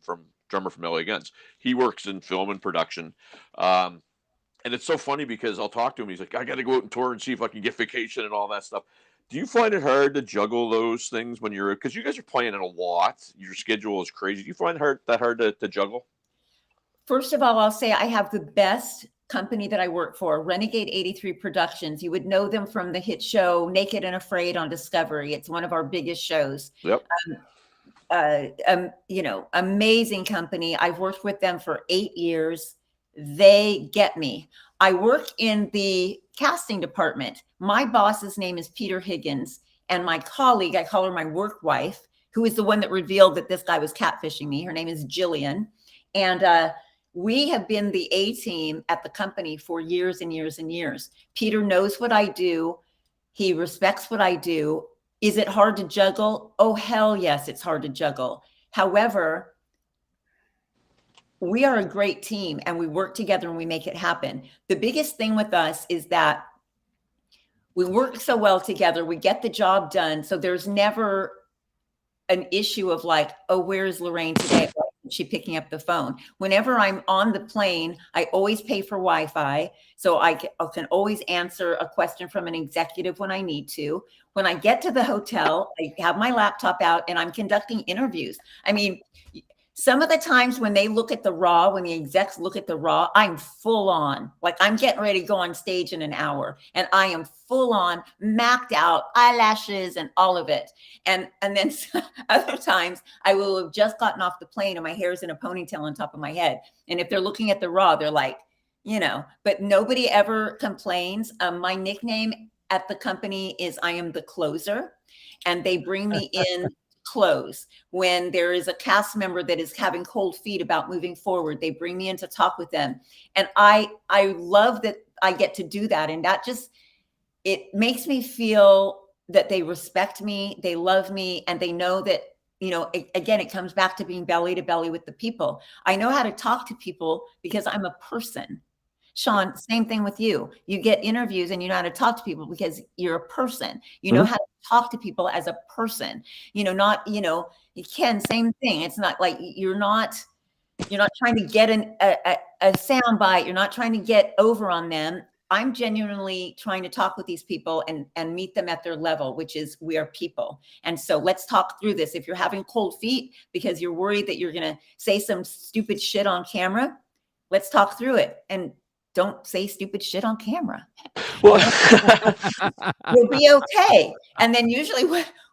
drummer from LA Guns. He works in film and production. And it's so funny because I'll talk to him. He's like, I got to go out and tour and see if I can get vacation and all that stuff. Do you find it hard to juggle those things because you guys are playing it a lot? Your schedule is crazy. Do you find that hard to juggle? First of all, I'll say I have the best company that I work for, Renegade 83 Productions. You would know them from the hit show Naked and Afraid on Discovery. It's one of our biggest shows. Yep. Amazing company. I've worked with them for 8 years. They get me. I work in the casting department. My boss's name is Peter Higgins, and my colleague, I call her my work wife. who is the one that revealed that this guy was catfishing me. Her name is Jillian. And we have been the A team at the company for years and years and years. Peter knows what I do. He respects what I do. Is it hard to juggle? Oh, hell yes, it's hard to juggle. However, we are a great team and we work together and we make it happen. The biggest thing with us is that we work so well together. We get the job done. So there's never an issue of like, oh, where's Lorraine today? Is she picking up the phone? Whenever I'm on the plane, I always pay for Wi-Fi. So I can always answer a question from an executive when I need to. When I get to the hotel, I have my laptop out and I'm conducting interviews. I mean, some of the times when they look at the raw, when the execs look at the raw, I'm full on, like I'm getting ready to go on stage in an hour and I am full on, macked out, eyelashes and all of it. And then other times I will have just gotten off the plane and my hair is in a ponytail on top of my head. And if they're looking at the raw, they're like, you know, but nobody ever complains. My nickname at the company is I am the closer, and they bring me in close. When there is a cast member that is having cold feet about moving forward, they bring me in to talk with them. And I love that I get to do that. And that just, it makes me feel that they respect me, they love me, and they know that, you know, again, it comes back to being belly to belly with the people. I know how to talk to people because I'm a person. Sean, same thing with you. You get interviews and you know how to talk to people because you're a person. You know how to talk to people as a person, you know, not, you know, you can, same thing. It's not like you're not trying to get a sound bite. You're not trying to get over on them. I'm genuinely trying to talk with these people and meet them at their level, which is we are people. And so let's talk through this. If you're having cold feet because you're worried that you're going to say some stupid shit on camera, let's talk through it. And don't say stupid shit on camera. Well, you'll be okay. And then usually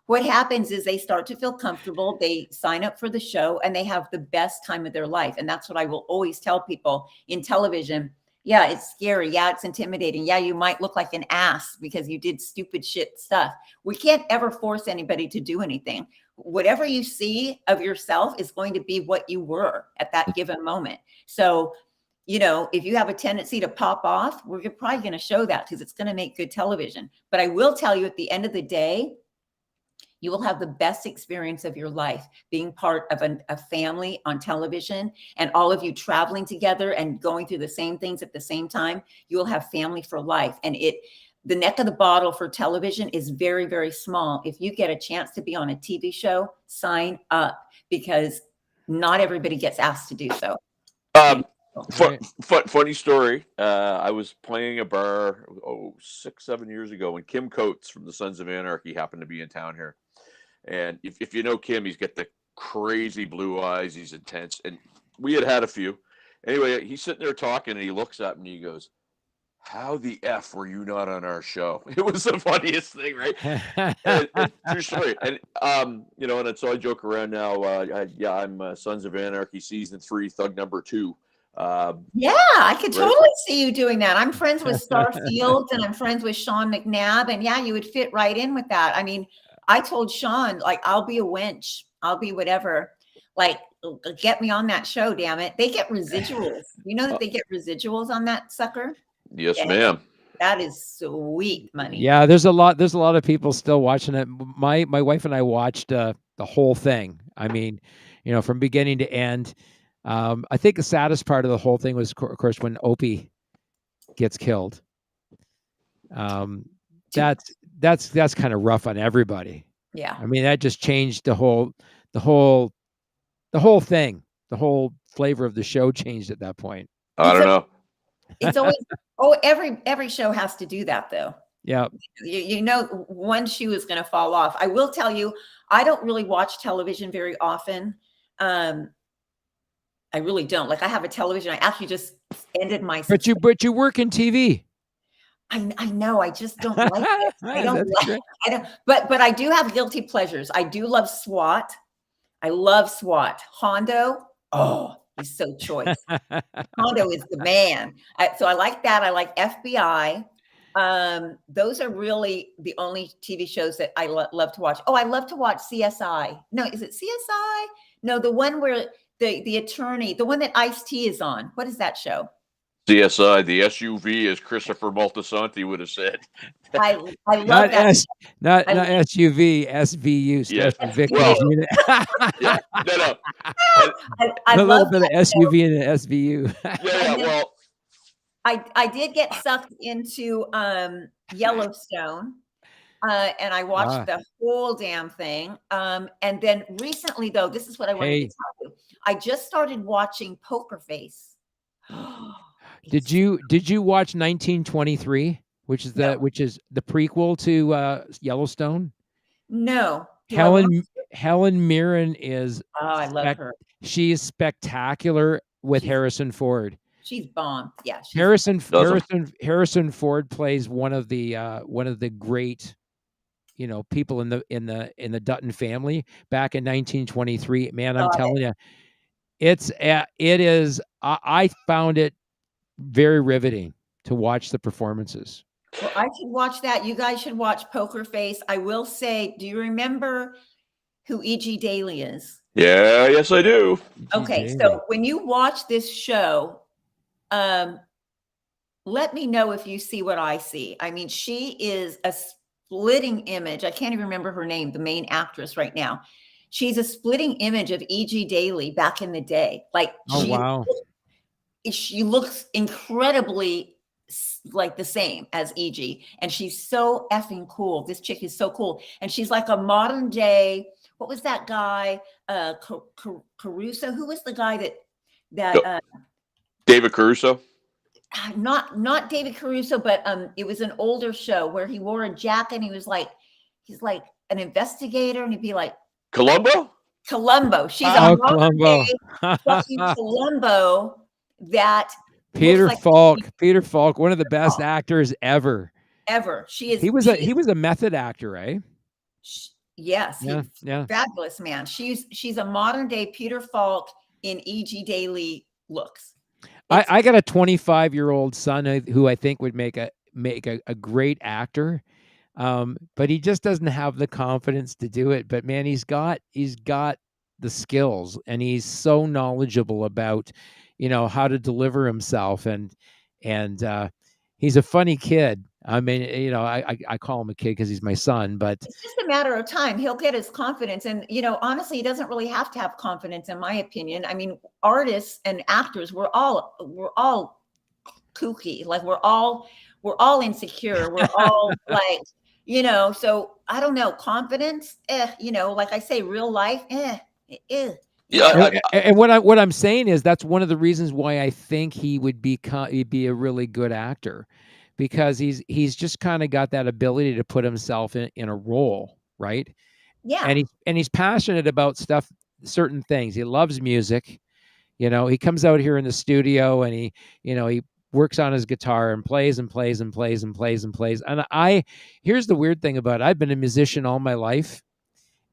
what happens is they start to feel comfortable. They sign up for the show and they have the best time of their life. And that's what I will always tell people in television. Yeah, it's scary. Yeah, it's intimidating. Yeah, you might look like an ass because you did stupid shit stuff. We can't ever force anybody to do anything. Whatever you see of yourself is going to be what you were at that given moment. So, you know, if you have a tendency to pop off, we're probably going to show that because it's going to make good television. But I will tell you at the end of the day, you will have the best experience of your life being part of a family on television, and all of you traveling together and going through the same things at the same time. You will have family for life. And the neck of the bottle for television is very, very small. If you get a chance to be on a TV show, sign up, because not everybody gets asked to do so. Funny story. I was playing a bar 6-7 years ago when Kim Coates from the Sons of Anarchy happened to be in town here. And if you know Kim, he's got the crazy blue eyes. He's intense. And we had a few. Anyway, he's sitting there talking and he looks at me and he goes, "How the F were you not on our show?" It was the funniest thing, right? and true story. And, you know, and so I joke around now. I'm Sons of Anarchy season 3, Thug number 2. Yeah, I could totally see you doing that. I'm friends with Star Fields and I'm friends with Sean McNabb. And yeah, you would fit right in with that. I mean, I told Sean, like, I'll be a wench. I'll be whatever. Like, get me on that show, damn it. They get residuals. You know that they get residuals on that sucker? Yes, ma'am. That is sweet money. Yeah, there's a lot of people still watching it. My wife and I watched the whole thing. I mean, you know, from beginning to end. I think the saddest part of the whole thing was, of course, when Opie gets killed. That's kind of rough on everybody. Yeah. I mean, that just changed the whole thing. The whole flavor of the show changed at that point. I don't know. It's always every show has to do that though. Yeah. You know, one shoe is going to fall off. I will tell you, I don't really watch television very often. I really don't. Like, I have a television. I actually just ended my. But you work in TV. I know. I just don't like it. I don't like it. I don't. But I do have guilty pleasures. I do love SWAT. I love SWAT. Hondo. Oh, he's so choice. Hondo is the man. So I like that. I like FBI. Those are really the only TV shows that I love to watch. Oh, I love to watch CSI. No, is it CSI? No, the one where the attorney, the one that Ice-T is on. What is that show? CSI, the SUV, as Christopher Moltisanti would have said. I love Not that. not SUV, SVU, Yeah. stands for Victims Well, Unit. Yeah, no. I A little love bit of SUV and SVU. Yeah, well, I did get sucked into Yellowstone, and I watched the whole damn thing. And then recently, though, this is what I wanted to tell you. I just started watching Poker Face. Did you watch 1923, which is the prequel to Yellowstone? No. Helen Mirren is I love her. She is spectacular with Harrison Ford. She's bomb. Yeah. Harrison Ford plays one of the great, people in the Dutton family back in 1923. Man, I'm telling you, it is. I found it very riveting to watch the performances. Well, I should watch that. You guys should watch Poker Face. I will say, do you remember who E.G. Daily is? Yeah, yes, I do. Okay, so when you watch this show, let me know if you see what I see. I mean, she is a splitting image. I can't even remember her name, the main actress right now. She's a splitting image of E.G. Daily back in the day. Like, she looks incredibly like the same as E.G. And she's so effing cool. This chick is so cool. And she's like a modern day, what was that guy? Caruso? Who was the guy that David Caruso? Not David Caruso, but it was an older show where he wore a jacket and he's like an investigator, and he'd be like Columbo. She's a Columbo. Fucking Columbo. That Peter Falk, one of the best actors ever. She is. He was a method actor, eh? Yes. Yeah. Fabulous, man. She's a modern day Peter Falk in E.G. Daily looks. I got a 25-year-old son who I think would make a great actor, but he just doesn't have the confidence to do it. But man, he's got the skills, and he's so knowledgeable about how to deliver himself, and he's a funny kid. I mean, I call him a kid because he's my son, but it's just a matter of time. He'll get his confidence. And, honestly, he doesn't really have to have confidence, in my opinion. I mean, artists and actors, we're all kooky. Like, we're all insecure. We're all like, so I don't know, confidence, like I say, real life, Yeah, and what I'm saying is that's one of the reasons why I think he'd be a really good actor, because he's just kind of got that ability to put himself in a role, right? Yeah. And he's passionate about certain things. He loves music. He comes out here in the studio and he works on his guitar and plays and plays and plays and plays and plays. And here's the weird thing about it. I've been a musician all my life,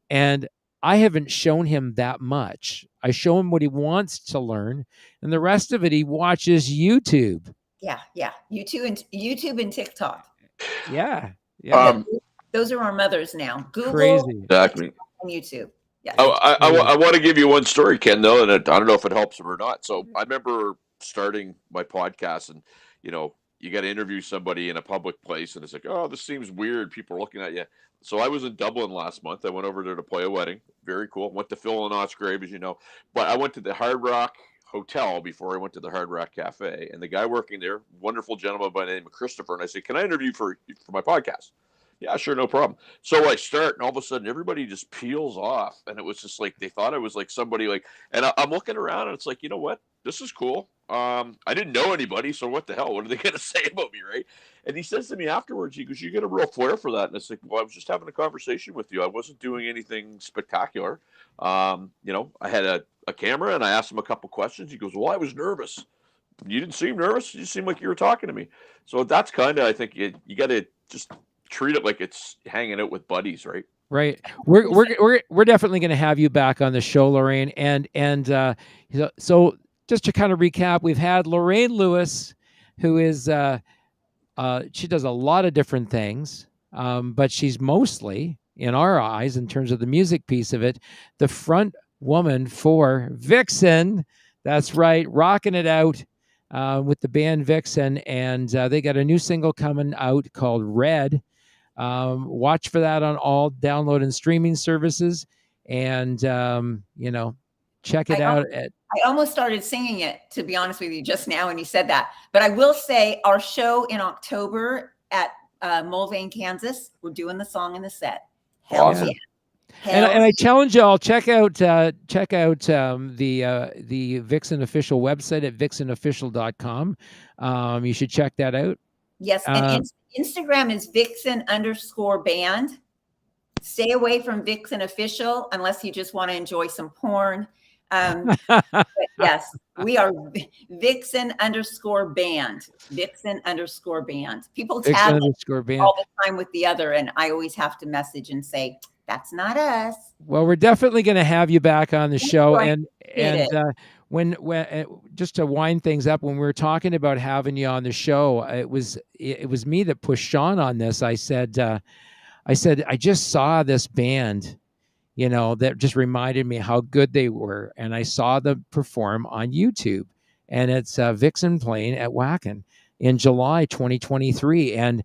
and I haven't shown him that much. I show him what he wants to learn, and the rest of it he watches YouTube. Yeah. YouTube and TikTok. Yeah. Those are our mothers now. Google, crazy. Exactly. And YouTube. Yeah. I want to give you one story, Ken, though, and I don't know if it helps him or not. So I remember starting my podcast, and you got to interview somebody in a public place, and it's like, oh, this seems weird. People are looking at you. So I was in Dublin last month. I went over there to play a wedding. Very cool. Went to Phil and Ott's grave, as you know. But I went to the Hard Rock Hotel before I went to the Hard Rock Cafe. And the guy working there, wonderful gentleman by the name of Christopher, and I said, can I interview for my podcast? Yeah, sure, no problem. So I start, and all of a sudden, everybody just peels off. And it was just like, they thought I was like somebody like, and I'm looking around, and it's like, you know what? This is cool. I didn't know anybody, so what the hell? What are they going to say about me, right? And he says to me afterwards, he goes, you get a real flair for that. And it's like, well, I was just having a conversation with you. I wasn't doing anything spectacular. I had a camera, and I asked him a couple questions. He goes, well, I was nervous. You didn't seem nervous. You seemed like you were talking to me. So that's kind of, I think you got to just treat it like it's hanging out with buddies, right? Right. We're definitely going to have you back on the show, Lorraine. And so just to kind of recap, we've had Lorraine Lewis, who is She does a lot of different things, but she's mostly, in our eyes, in terms of the music piece of it, the front woman for VIXEN. That's right, rocking it out with the band VIXEN, and they got a new single coming out called Red. Watch for that on all download and streaming services, and check it out. I almost started singing it, to be honest with you, just now when you said that. But I will say our show in October at Mulvane, Kansas, we're doing the song in the set. Hell Awesome. yeah. And I challenge y'all, check out the VIXEN official website at vixenofficial.com. You should check that out. Yes, and Instagram is VIXEN_band. Stay away from VIXEN official unless you just want to enjoy some porn. But yes, we are VIXEN_band. VIXEN_band. People tag all the time with the other, and I always have to message and say, that's not us. Well, we're definitely going to have you back on the show, and when just to wind things up, when we were talking about having you on the show, it was me that pushed Sean on this. I said I just saw this band, that just reminded me how good they were, and I saw them perform on YouTube, and it's VIXEN playing at Wacken in July 2023, and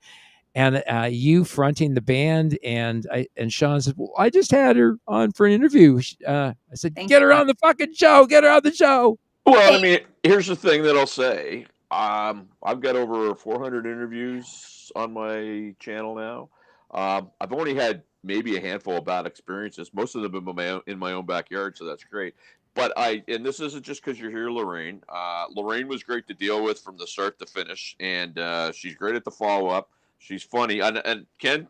you fronting the band, and Sean said, well, I just had her on for an interview. I said, get her on the fucking show. Get her on the show. Well, I mean, here's the thing that I'll say. I've got over 400 interviews on my channel now. I've only had maybe a handful of bad experiences. Most of them in my own backyard, so that's great. But and this isn't just because you're here, Lorraine. Lorraine was great to deal with from the start to finish, and she's great at the follow-up. She's funny, and Ken,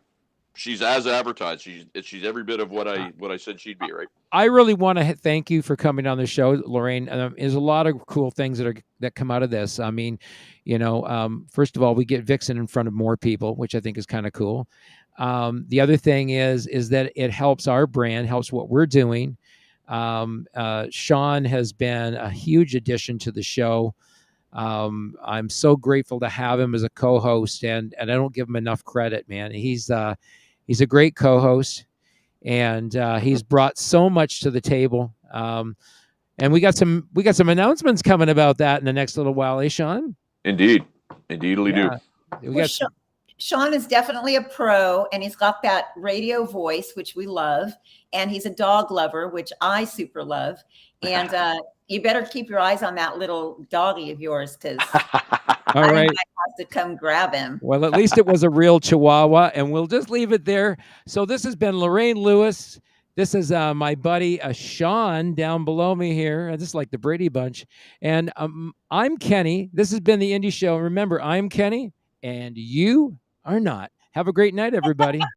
she's as advertised. She's every bit of what I said she'd be, right? I really want to thank you for coming on the show, Lorraine. There's a lot of cool things that come out of this. I mean, first of all, we get VIXEN in front of more people, which I think is kind of cool. The other thing is that it helps our brand, helps what we're doing. Sean has been a huge addition to the show. I'm so grateful to have him as a co-host, and I don't give him enough credit, man. He's a great co-host, and he's brought so much to the table. And we got some announcements coming about that in the next little while, eh, Sean? Indeed, we do. Sean is definitely a pro, and he's got that radio voice, which we love, and he's a dog lover, which I super love. And you better keep your eyes on that little doggy of yours, because all right, I have to come grab him. Well, at least it was a real Chihuahua, and we'll just leave it there. So this has been Lorraine Lewis. This is my buddy Sean down below me here. Just like the Brady Bunch. And I'm Kenny. This has been the Indie Show. Remember, I'm Kenny, and you are not. Have a great night, everybody.